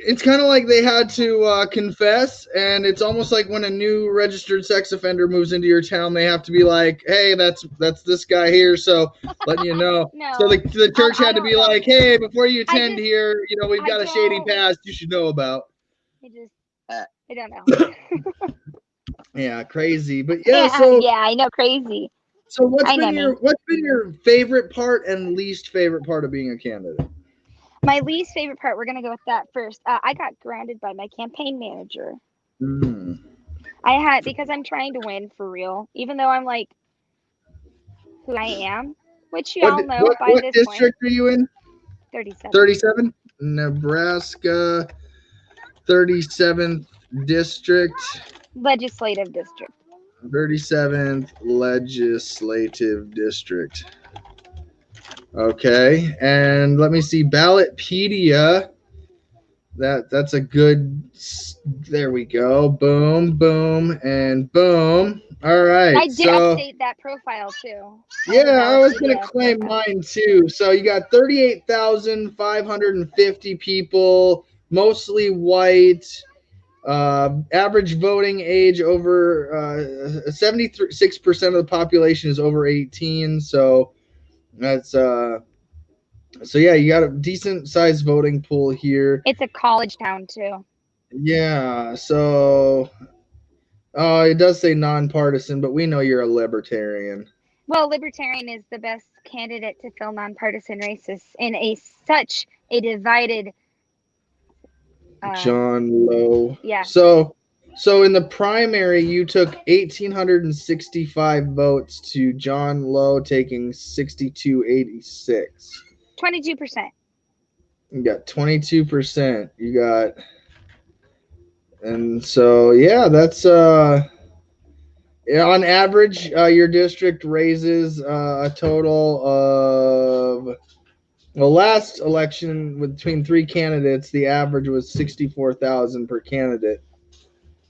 it's kind of like they had to confess, and it's almost like when a new registered sex offender moves into your town, they have to be like, "Hey, that's this guy here," so letting you know. No. So the church had to be like, "Hey, before you attend here, we've got a shady past you should know about." I don't know. Yeah, crazy, but So yeah, I know, crazy. So what's been your favorite part and least favorite part of being a candidate? My least favorite part, we're going to go with that first. I got grounded by my campaign manager. Because I'm trying to win for real, even though I'm like who I am, which you all know by this point. What district are you in? 37. 37? Nebraska, 37th district. Legislative district. 37th legislative district. Okay, and let me see, Ballotpedia. That's a good. There we go. Boom, boom, and boom. All right. I did update that profile too. Yeah, I was gonna claim mine too. So you got 38,550 people, mostly white. Average voting age over 76% of the population is over 18. So that's so yeah, you got a decent sized voting pool here. It's a college town too. Yeah, so it does say nonpartisan, but we know you're a libertarian. Well, libertarian is the best candidate to fill nonpartisan races in such a divided. John Lowe. Yeah. So in the primary, you took 1,865 votes to John Lowe, taking 6,286. 22%. You got 22%. You got, and so yeah, that's on average, your district raises a total of. Well, last election between three candidates, the average was $64,000 per candidate,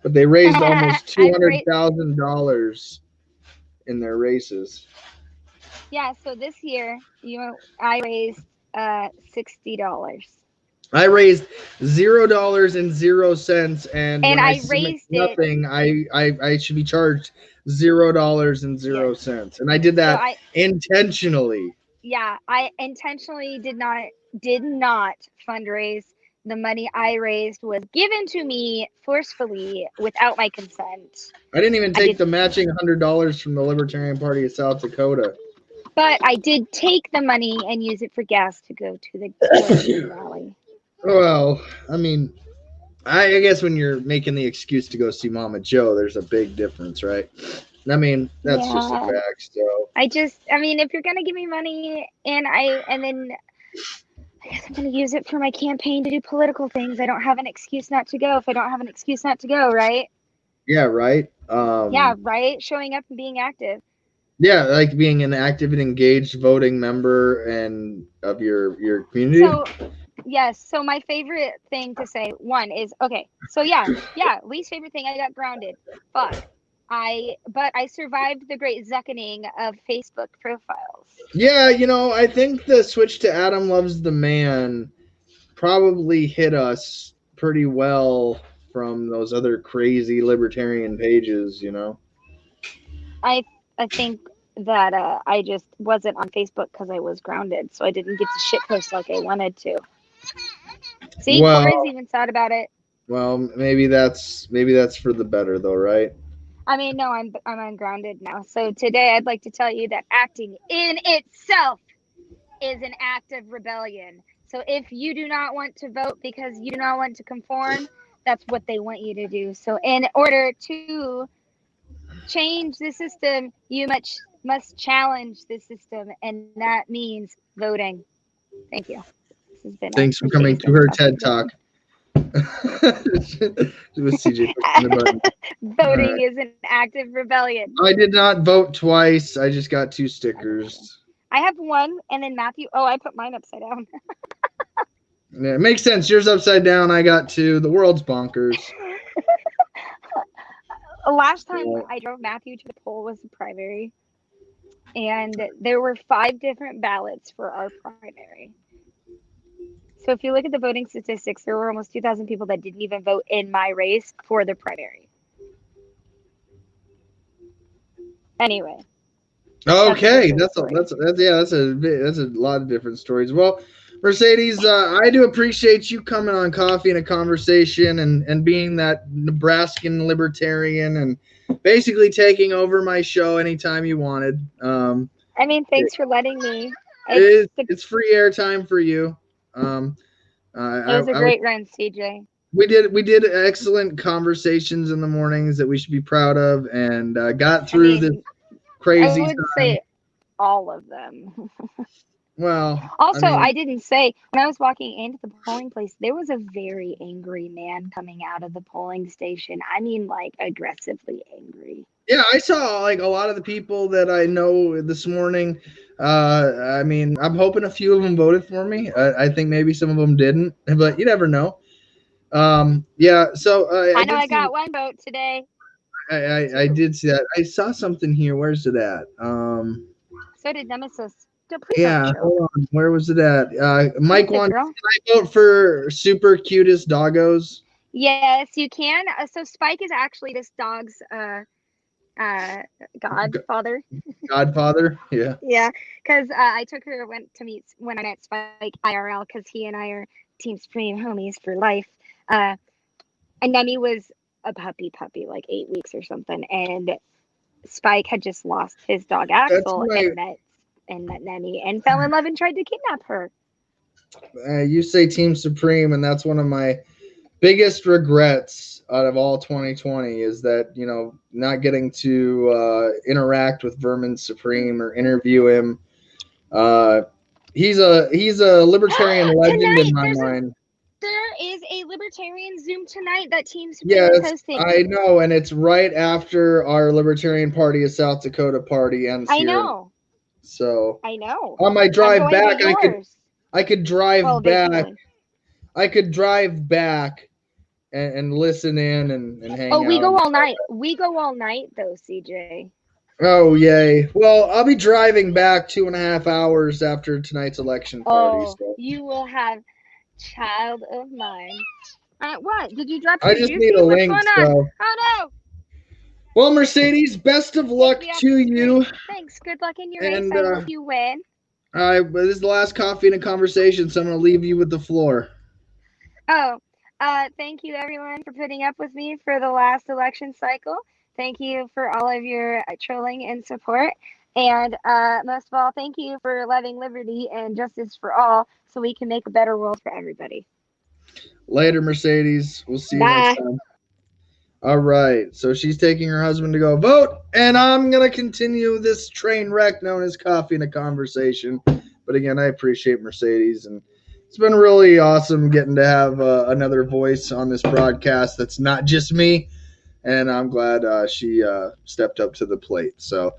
but they raised almost $200,000 in their races. Yeah. So this year, I raised $60. I raised $0.00, and when I raised nothing. I should be charged $0.00, and I did that intentionally. Yeah, I intentionally did not fundraise. The money I raised was given to me forcefully without my consent. I didn't even take the matching $100 from the Libertarian Party of South Dakota. But I did take the money and use it for gas to go to the rally. Well, I mean, I guess when you're making the excuse to go see Mama Joe, there's a big difference, right? I mean, that's just a fact. So I mean, if you're gonna give me money and then I guess I'm gonna use it for my campaign to do political things, I don't have an excuse not to go. If I don't have an excuse not to go, right? Yeah, right. Yeah, right. Showing up and being active. Yeah, like being an active and engaged voting member and of your community. So yes. So my favorite thing to say is okay. So yeah. Least favorite thing, I got grounded. Fuck. But I survived the great zuckening of Facebook profiles. Yeah, I think the switch to Adam Loves the Man probably hit us pretty well from those other crazy libertarian pages, I think that I just wasn't on Facebook because I was grounded, so I didn't get to shitpost like I wanted to. See, Corey's even thought about it. Well, maybe that's for the better though, right? I mean, no, I'm ungrounded now. So today I'd like to tell you that acting in itself is an act of rebellion. So if you do not want to vote because you do not want to conform, that's what they want you to do. So in order to change the system, you must challenge the system, and that means voting. Thank you. This has been Thanks for coming to her TED Talk. Voting is an act of rebellion. I did not vote twice. I just got 2 stickers. I have one, and then Matthew. Oh, I put mine upside down. Yeah, it makes sense. Yours upside down. I got 2. The world's bonkers. Last time I drove Matthew to the poll was the primary, and there were 5 different ballots for our primary. So if you look at the voting statistics, there were almost 2,000 people that didn't even vote in my race for the primary. Anyway. Okay, that's a lot of different stories. Well, Mercedes, I do appreciate you coming on Coffee and a Conversation and being that Nebraskan libertarian and basically taking over my show anytime you wanted. I mean, thanks for letting me. It's free airtime for you. It was a great run, CJ. We did excellent conversations in the mornings that we should be proud of, and got through this crazy. I would say all of them. Well, also, I didn't say when I was walking into the polling place, there was a very angry man coming out of the polling station. I mean, like aggressively angry. Yeah, I saw like a lot of the people that I know this morning. I mean, I'm hoping a few of them voted for me. I think maybe some of them didn't, but you never know. Yeah. So I know I got one vote today. I did see that. I saw something here. Where's it at? So did Nemesis. Please Yeah. don't joke. Hold on. Where was it at? Mike the wants. girl? Can I vote for super cutest doggos? Yes, you can. So Spike is actually this dog's godfather. Godfather. Yeah. Yeah, because I took her when I met Spike IRL because he and I are Team Supreme homies for life. And Nemi was a puppy, like 8 weeks or something, and Spike had just lost his dog Axel and met Nemi and fell in love and tried to kidnap her. You say Team Supreme, and that's one of my biggest regrets out of all 2020 is that, not getting to interact with Vermin Supreme or interview him. He's a libertarian legend in my mind. There is a libertarian Zoom tonight that Team Supreme is Yes, hosting. I know, and it's right after our Libertarian Party of South Dakota party ends here. I know. So I know. on my drive I'm going back, to yours. I could drive back. Visually. I could drive back and listen in and hang out. Oh, we go all night. We go all night though, CJ. Oh, yay. Well, I'll be driving back 2.5 hours after tonight's election party. Oh, So. you will have child of mine. What? Did you drop I your just juicy? need a What's link, going so. on? Oh, no. Well, Mercedes, best of luck to you. Thanks. Good luck in your And, race. I hope you win. All right, but this is the last coffee and a conversation, so I'm going to leave you with the floor. Oh, thank you everyone for putting up with me for the last election cycle. Thank you for all of your trolling and support. And most of all, thank you for loving liberty and justice for all so we can make a better world for everybody. Later, Mercedes. We'll see you Bye. next time. All right, so she's taking her husband to go vote, and I'm going to continue this train wreck known as Coffee and a Conversation. But again, I appreciate Mercedes, and it's been really awesome getting to have another voice on this broadcast that's not just me, and I'm glad she stepped up to the plate. So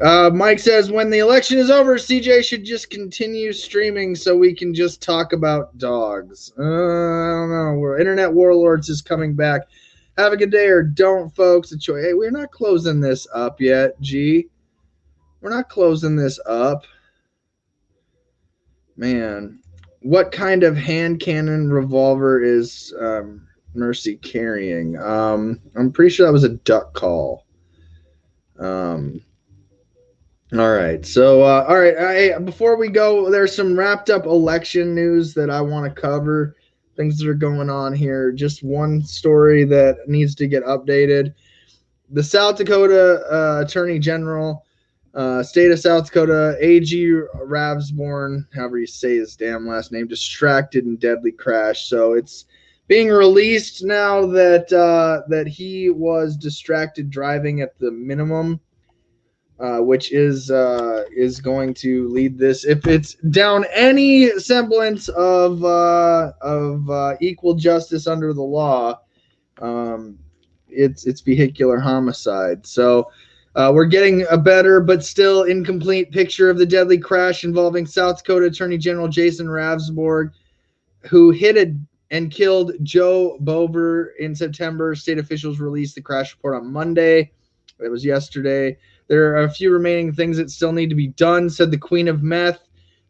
Mike says, when the election is over, CJ should just continue streaming so we can just talk about dogs. I don't know. Internet Warlords is coming back. Have a good day or don't, folks. Hey, we're not closing this up yet, G. We're not closing this up. Man, what kind of hand cannon revolver is Mercy carrying? I'm pretty sure that was a duck call. All right. So, all right. Before we go, there's some wrapped up election news that I want to cover. Things that are going on here. Just one story that needs to get updated. The South Dakota Attorney General, state of South Dakota, A.G. Ravsborn, however you say his damn last name, distracted and deadly crash. So it's being released now that he was distracted driving at the minimum. Which is going to lead this, if it's down any semblance of equal justice under the law, it's vehicular homicide. So we're getting a better but still incomplete picture of the deadly crash involving South Dakota Attorney General Jason Ravsborg, who hit and killed Joe Bover in September. State officials released the crash report on Monday. It was yesterday. There are a few remaining things that still need to be done, said the Queen of Meth.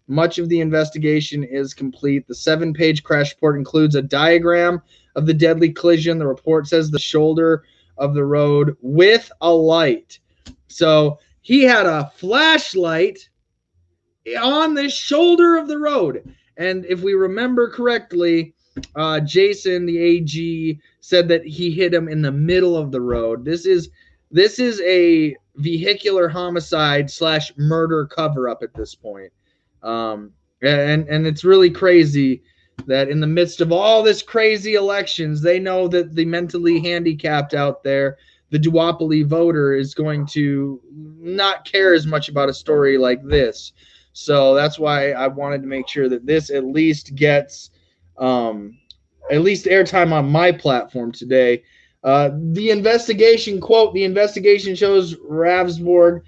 Much of the investigation is complete. The 7-page crash report includes a diagram of the deadly collision. The report says the shoulder of the road with a light. So he had a flashlight on the shoulder of the road. And if we remember correctly, Jason, the AG, said that he hit him in the middle of the road. This is a vehicular homicide / murder cover-up at this point. And it's really crazy that in the midst of all this crazy elections, they know that the mentally handicapped out there, the duopoly voter, is going to not care as much about a story like this. So that's why I wanted to make sure that this at least gets at least airtime on my platform today. The investigation, quote, the investigation shows Ravsborg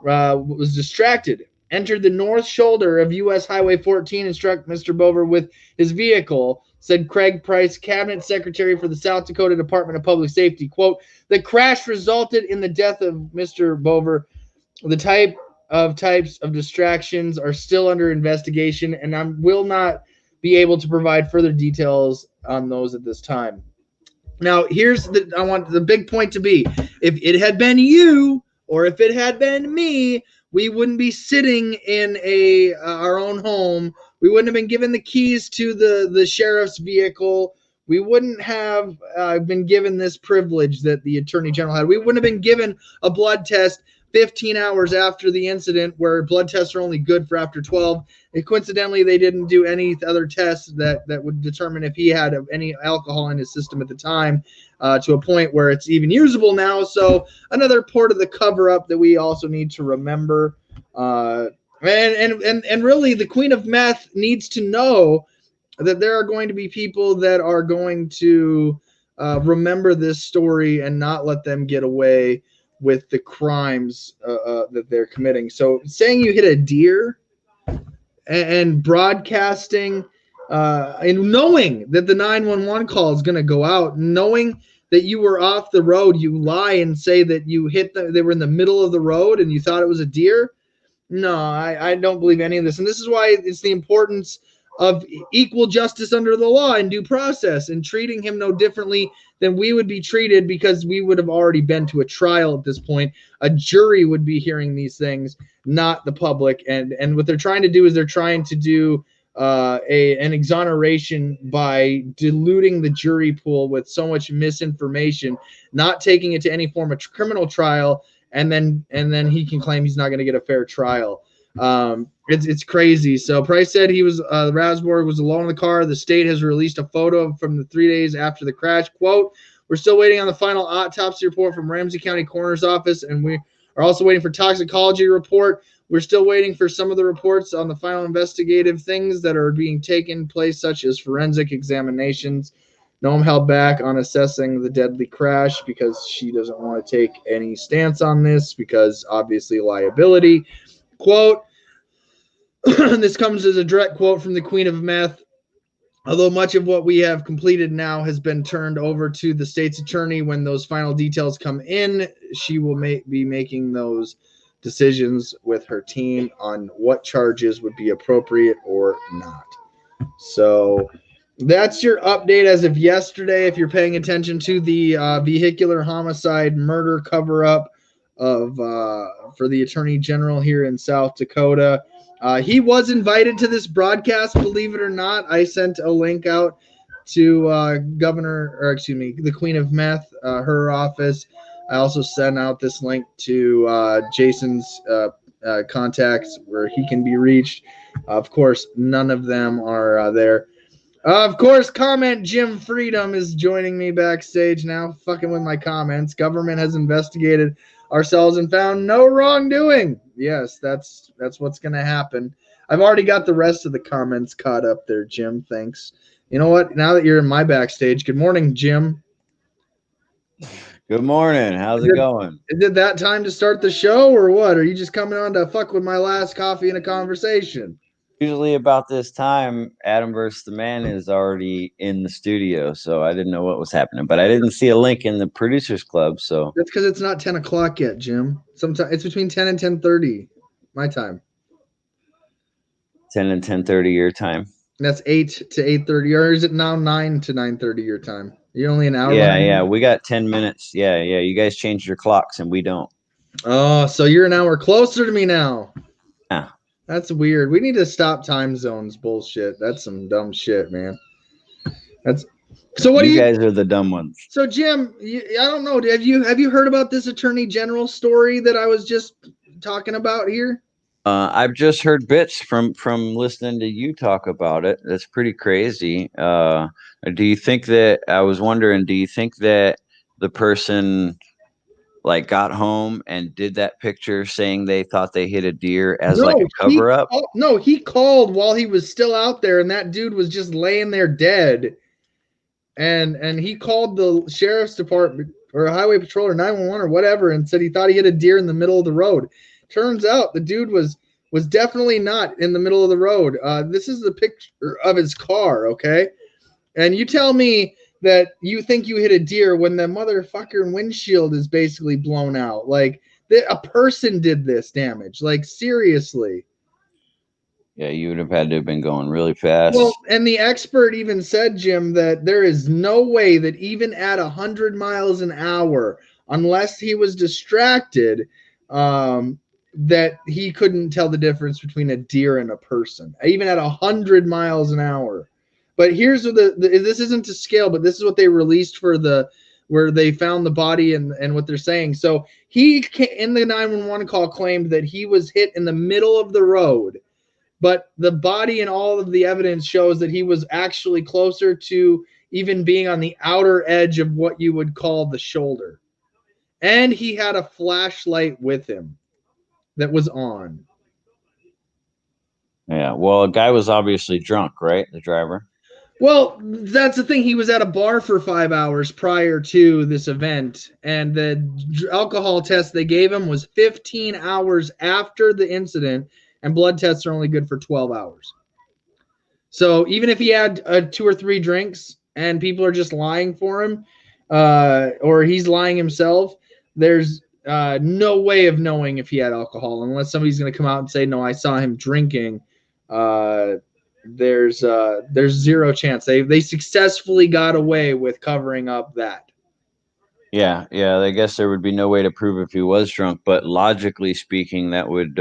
was distracted, entered the north shoulder of U.S. Highway 14 and struck Mr. Bover with his vehicle, said Craig Price, Cabinet Secretary for the South Dakota Department of Public Safety. Quote, the crash resulted in the death of Mr. Bover. The types of distractions are still under investigation, and I will not be able to provide further details on those at this time. Now, I want the big point to be, if it had been you or if it had been me, we wouldn't be sitting in our own home. We wouldn't have been given the keys to the sheriff's vehicle. We wouldn't have been given this privilege that the Attorney General had. We wouldn't have been given a blood test 15 hours after the incident, where blood tests are only good for after 12. And coincidentally, they didn't do any other tests that would determine if he had any alcohol in his system at the time, to a point where it's even usable now. So another part of the cover-up that we also need to remember. And really, the Queen of Meth needs to know that there are going to be people that are going to remember this story and not let them get away with the crimes that they're committing. So saying you hit a deer and broadcasting and knowing that the 911 call is going to go out, knowing that you were off the road, you lie and say that you they were in the middle of the road and you thought it was a deer. No, I don't believe any of this. And this is why it's the importance of equal justice under the law and due process, and treating him no differently than we would be treated, because we would have already been to a trial at this point. A jury would be hearing these things, not the public. And what they're trying to do is they're trying to do an exoneration by diluting the jury pool with so much misinformation, not taking it to any form of criminal trial, and then he can claim he's not going to get a fair trial. It's crazy. So Price said he was Rasborg was alone in the car. The state has released a photo from the 3 days after the crash. Quote, we're still waiting on the final autopsy report from Ramsey County Coroner's Office, and we are also waiting for toxicology report. We're still waiting for some of the reports on the final investigative things that are being taken place, such as forensic examinations. Noam held back on assessing the deadly crash because she doesn't want to take any stance on this, because obviously liability. Quote, this comes as a direct quote from the Queen of Meth. Although much of what we have completed now has been turned over to the state's attorney, when those final details come in, she will be making those decisions with her team on what charges would be appropriate or not. So that's your update as of yesterday. If you're paying attention to the vehicular homicide murder cover-up for the Attorney General here in South Dakota. He was invited to this broadcast, believe it or not. I sent a link out to the Queen of Meth, her office. I also sent out this link to Jason's contacts where he can be reached. Of course, none of them are there. Of course, comment Jim Freedom is joining me backstage now, fucking with my comments. Government has investigated ourselves and found no wrongdoing. Yes, that's what's going to happen. I've already got the rest of the comments caught up there, Jim. Thanks. You know what? Now that you're in my backstage, good morning, Jim. Good morning. How's it going? Is it that time to start the show or what? Are you just coming on to fuck with my last coffee and a conversation? Usually about this time, Adam vs. the Man is already in the studio, so I didn't know what was happening. But I didn't see a link in the Producers Club, so that's because it's not 10 o'clock yet, Jim. Sometimes it's between 10 and 10:30, my time. 10 and 10:30 your time. And that's 8 to 8:30, or is it now 9 to 9:30 your time? You're only an hour. Yeah. We got 10 minutes. Yeah. You guys changed your clocks, and we don't. Oh, so you're an hour closer to me now. Yeah. That's weird. We need to stop time zones bullshit. That's some dumb shit, man. So what do you guys are the dumb ones. So Jim, I don't know. Have you heard about this Attorney General story that I was just talking about here? I've just heard bits from listening to you talk about it. That's pretty crazy. Do you think that the person got home and did that picture saying they thought they hit a deer as a cover up? No, he called while he was still out there, and that dude was just laying there dead. And he called the sheriff's department or highway patrol or 911 or whatever and said he thought he hit a deer in the middle of the road. Turns out the dude was definitely not in the middle of the road. This is the picture of his car, okay? And you tell me that you think you hit a deer when the motherfucker windshield is basically blown out. Like a person did this damage. Like seriously. Yeah, you would have had to have been going really fast. Well, and the expert even said, Jim, that there is no way that even at 100 miles an hour, unless he was distracted, that he couldn't tell the difference between a deer and a person, even at 100 miles an hour. But here's what this isn't to scale, but this is what they released for where they found the body and what they're saying. So he, in the 911 call, claimed that he was hit in the middle of the road, but the body and all of the evidence shows that he was actually closer to even being on the outer edge of what you would call the shoulder. And he had a flashlight with him that was on. Yeah, well, a guy was obviously drunk, right? The driver. Well, that's the thing. He was at a bar for 5 hours prior to this event, and the alcohol test they gave him was 15 hours after the incident, and blood tests are only good for 12 hours. So even if he had 2 or 3 drinks and people are just lying for him, or he's lying himself, there's no way of knowing if he had alcohol unless somebody's going to come out and say, no, I saw him drinking. There's zero chance. They successfully got away with covering up that. Yeah, I guess there would be no way to prove if he was drunk, but logically speaking, that would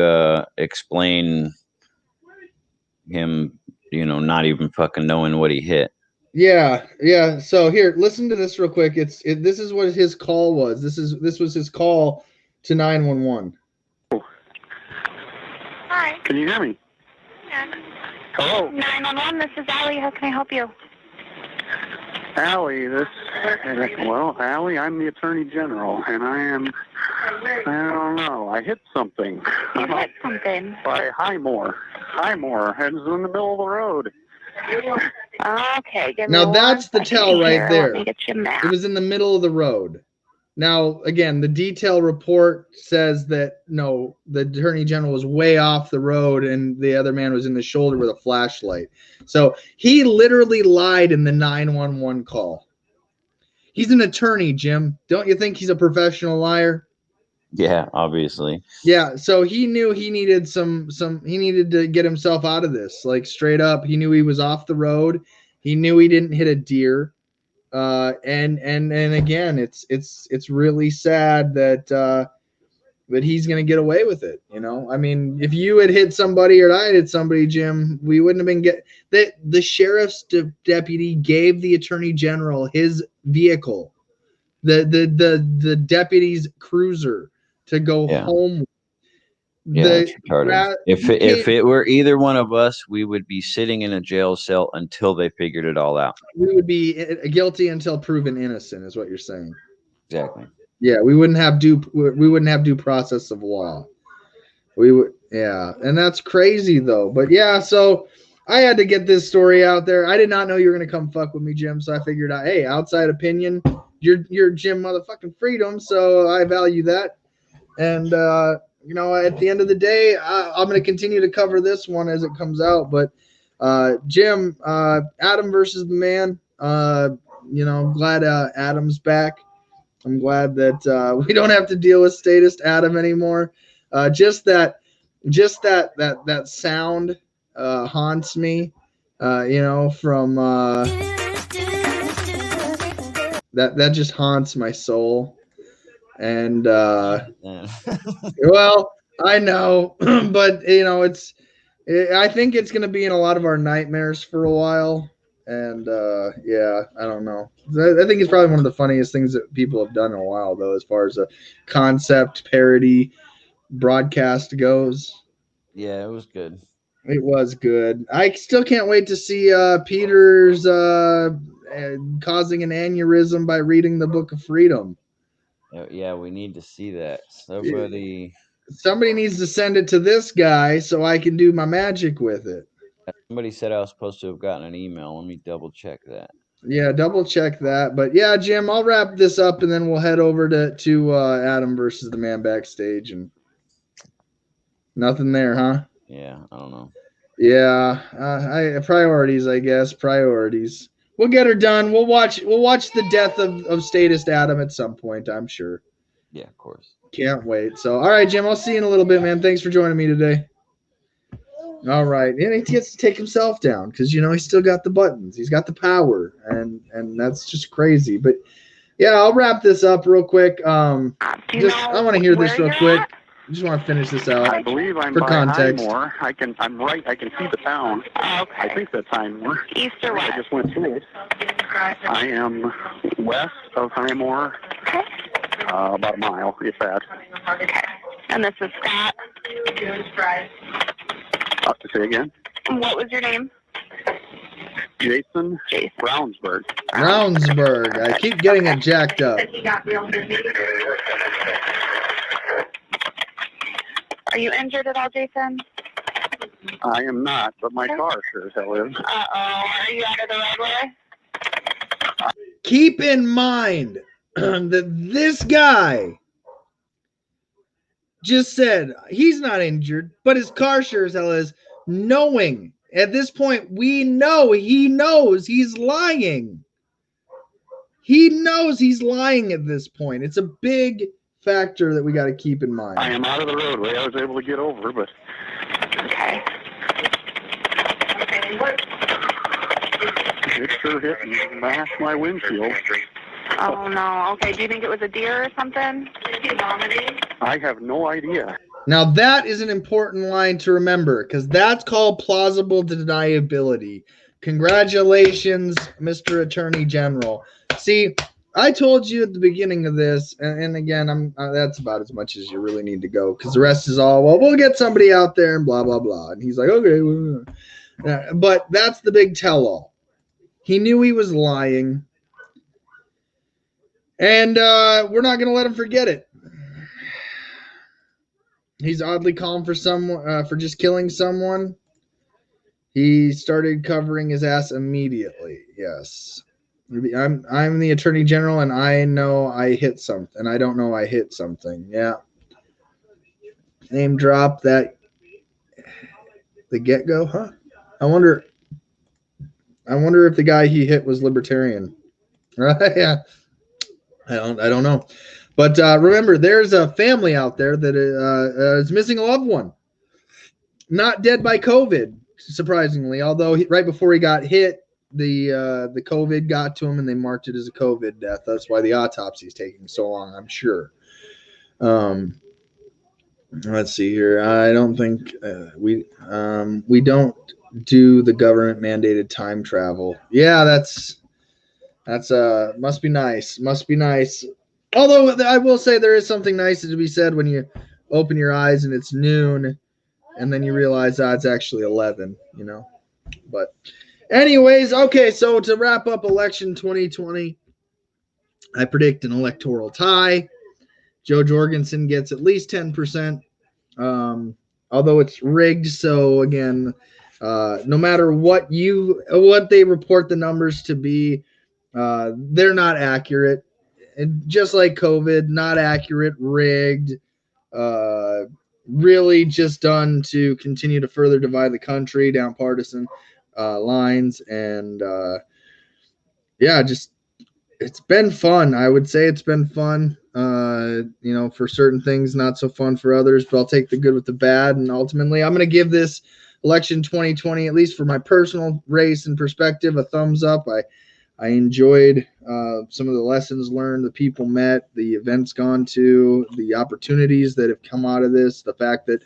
explain him, not even fucking knowing what he hit. Yeah. So here, listen to this real quick. This is what his call was. This was his call to 911. Hi. Can you hear me? Yeah. Hello. 911, this is Allie. How can I help you? Allie, Allie, I'm the Attorney General, and I don't know, I hit something. You hit something? By Highmore, and it was in the middle of the road. Okay. Now that's the tell right there. Let me get you a map. It was in the middle of the road. Now, again, the detail report says that, no, the Attorney General was way off the road and the other man was in the shoulder with a flashlight. So he literally lied in the 911 call. He's an attorney, Jim. Don't you think he's a professional liar? Yeah, obviously. Yeah, so he knew he needed he needed to get himself out of this, like straight up. He knew he was off the road. He knew he didn't hit a deer. And again, it's really sad that he's gonna get away with it. I mean, if you had hit somebody or I had hit somebody, Jim, we wouldn't have been the sheriff's deputy gave the Attorney General his vehicle, the deputy's cruiser to go home. Yeah, it's retarded. If it were either one of us, we would be sitting in a jail cell until they figured it all out. We would be guilty until proven innocent, is what you're saying. Exactly. Yeah, we wouldn't have due process of law. We would, yeah, and that's crazy though. But yeah, so I had to get this story out there. I did not know you were gonna come fuck with me, Jim. So I figured out, hey, outside opinion, you're Jim motherfucking Freedom. So I value that, and at the end of the day, I'm going to continue to cover this one as it comes out. But Jim, Adam versus the man, I'm glad Adam's back. I'm glad that we don't have to deal with statist Adam anymore. Just that sound haunts me, from that just haunts my soul. And well, I know, but I think it's going to be in a lot of our nightmares for a while. And yeah, I don't know. I think it's probably one of the funniest things that people have done in a while, though, as far as a concept parody broadcast goes. Yeah, it was good. It was good. I still can't wait to see Peter's causing an aneurysm by reading the Book of Freedom. Yeah, we need to see that. Somebody needs to send it to this guy so I can do my magic with it. Somebody said I was supposed to have gotten an email. Let me double check that. Yeah, double check that. But yeah, Jim, I'll wrap this up and then we'll head over to Adam versus the man backstage. And nothing there, huh? Yeah, I don't know. Yeah, priorities, I guess. Priorities. We'll get her done. We'll watch the death of Statist Adam at some point, I'm sure. Yeah, of course. Can't wait. So, all right, Jim, I'll see you in a little bit, man. Thanks for joining me today. All right. And he gets to take himself down because, he's still got the buttons. He's got the power, and that's just crazy. But, yeah, I'll wrap this up real quick. I want to hear this real quick. I just want to finish this out. I believe I'm for by context. Highmore. I'm right. I can see the town. Okay. I think that's Highmore. East or west? I just went through it. I am west of Highmore. Okay. About a mile, if that. Okay. And this is Scott. Say again. What was your name? Jason Brownsburg. Brownsburg. I keep getting it jacked up. Are you injured at all, Jason? I am not, but my car sure as hell is. Uh-oh. Are you out of the roadway? Keep in mind that this guy just said he's not injured, but his car sure as hell is, knowing at this point we know he knows he's lying. He knows he's lying at this point. It's a big factor that we got to keep in mind. I am out of the roadway. I was able to get over, but Okay. it sure hit and bashed my windshield. Oh, no. Okay. Do you think it was a deer or something? I have no idea. Now that is an important line to remember because that's called plausible deniability. Congratulations, Mr. Attorney General. See, I told you at the beginning of this, and again, that's about as much as you really need to go because the rest is all, well, we'll get somebody out there and blah, blah, blah. And he's like, okay. But that's the big tell-all. He knew he was lying. And we're not going to let him forget it. He's oddly calm for just killing someone. He started covering his ass immediately. Yes. I'm the Attorney General, and I know I hit something. And I don't know I hit something. Yeah. Name drop that. The get-go, huh? I wonder if the guy he hit was libertarian. Right? Yeah. I don't know. But remember, there's a family out there that is missing a loved one. Not dead by COVID, surprisingly. Although right before he got hit, the COVID got to him and they marked it as a COVID death. That's why the autopsy is taking so long, I'm sure. Let's see here. I don't think we don't do the government mandated time travel. Yeah, that's must be nice. Must be nice. Although I will say there is something nice to be said when you open your eyes and it's noon and then you realize it's actually 11, But anyways, okay, so to wrap up election 2020, I predict an electoral tie. Joe Jorgensen gets at least 10%, although it's rigged. So again, no matter what they report the numbers to be, they're not accurate. And just like COVID, not accurate, rigged, really just done to continue to further divide the country down partisan lines. And just it's been fun. I would say it's been fun. For certain things, not so fun for others, but I'll take the good with the bad. And ultimately, I'm going to give this election 2020, at least for my personal race and perspective, a thumbs up. I enjoyed some of the lessons learned, the people met, the events gone to, the opportunities that have come out of this, the fact that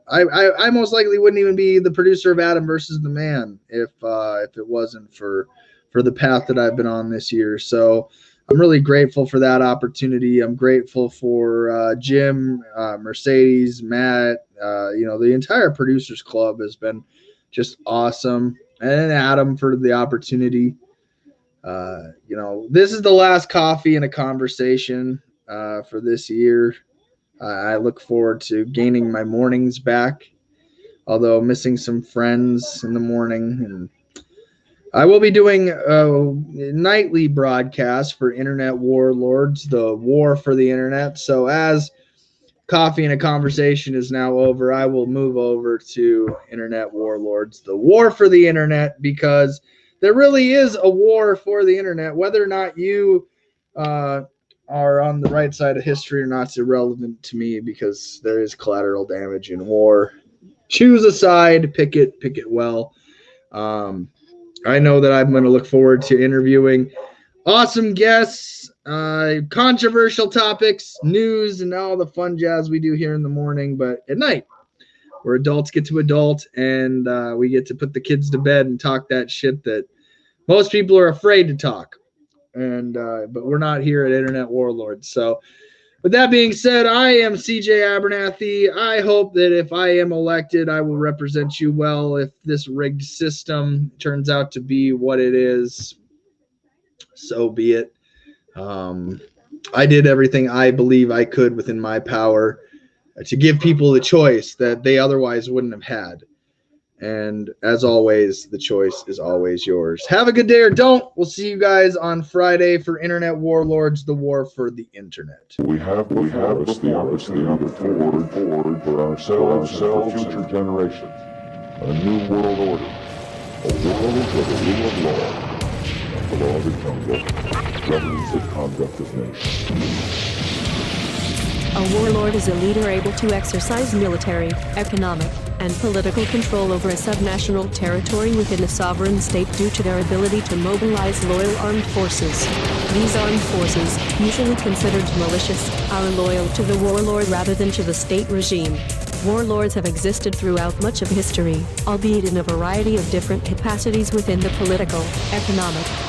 I most likely wouldn't even be the producer of Adam versus the Man if it wasn't for the path that I've been on this year. So I'm really grateful for that opportunity. I'm grateful for Jim, Mercedes, Matt, the entire Producers Club has been just awesome. And Adam for the opportunity. This is the last coffee and a conversation for this year. I look forward to gaining my mornings back, although missing some friends in the morning. And I will be doing nightly broadcasts for Internet Warlords, the war for the internet. So as coffee and a conversation is now over, I will move over to Internet Warlords, the war for the internet, because there really is a war for the internet. Whether or not you are on the right side of history or not is irrelevant to me, because there is collateral damage in war. Choose a side, pick it well. I know that I'm going to look forward to interviewing awesome guests, controversial topics, news, and all the fun jazz we do here in the morning. But at night, where adults get to adult, and we get to put the kids to bed and talk that shit that most people are afraid to talk. And but we're not here at Internet Warlords. So with that being said, I am CJ Abernathy. I hope that if I am elected, I will represent you well. If this rigged system turns out to be what it is, so be it. I did everything I believe I could within my power to give people the choice that they otherwise wouldn't have had. And as always, the choice is always yours. Have a good day or don't. We'll see you guys on Friday for Internet Warlords, the war for the internet. We have before us the opportunity forward for ourselves and future generations. A new world order. A world where the rule of law and the law of the jungle governs the conduct of nations. A warlord is a leader able to exercise military, economic, and political control over a subnational territory within a sovereign state due to their ability to mobilize loyal armed forces. These armed forces, usually considered malicious, are loyal to the warlord rather than to the state regime. Warlords have existed throughout much of history, albeit in a variety of different capacities within the political, economic,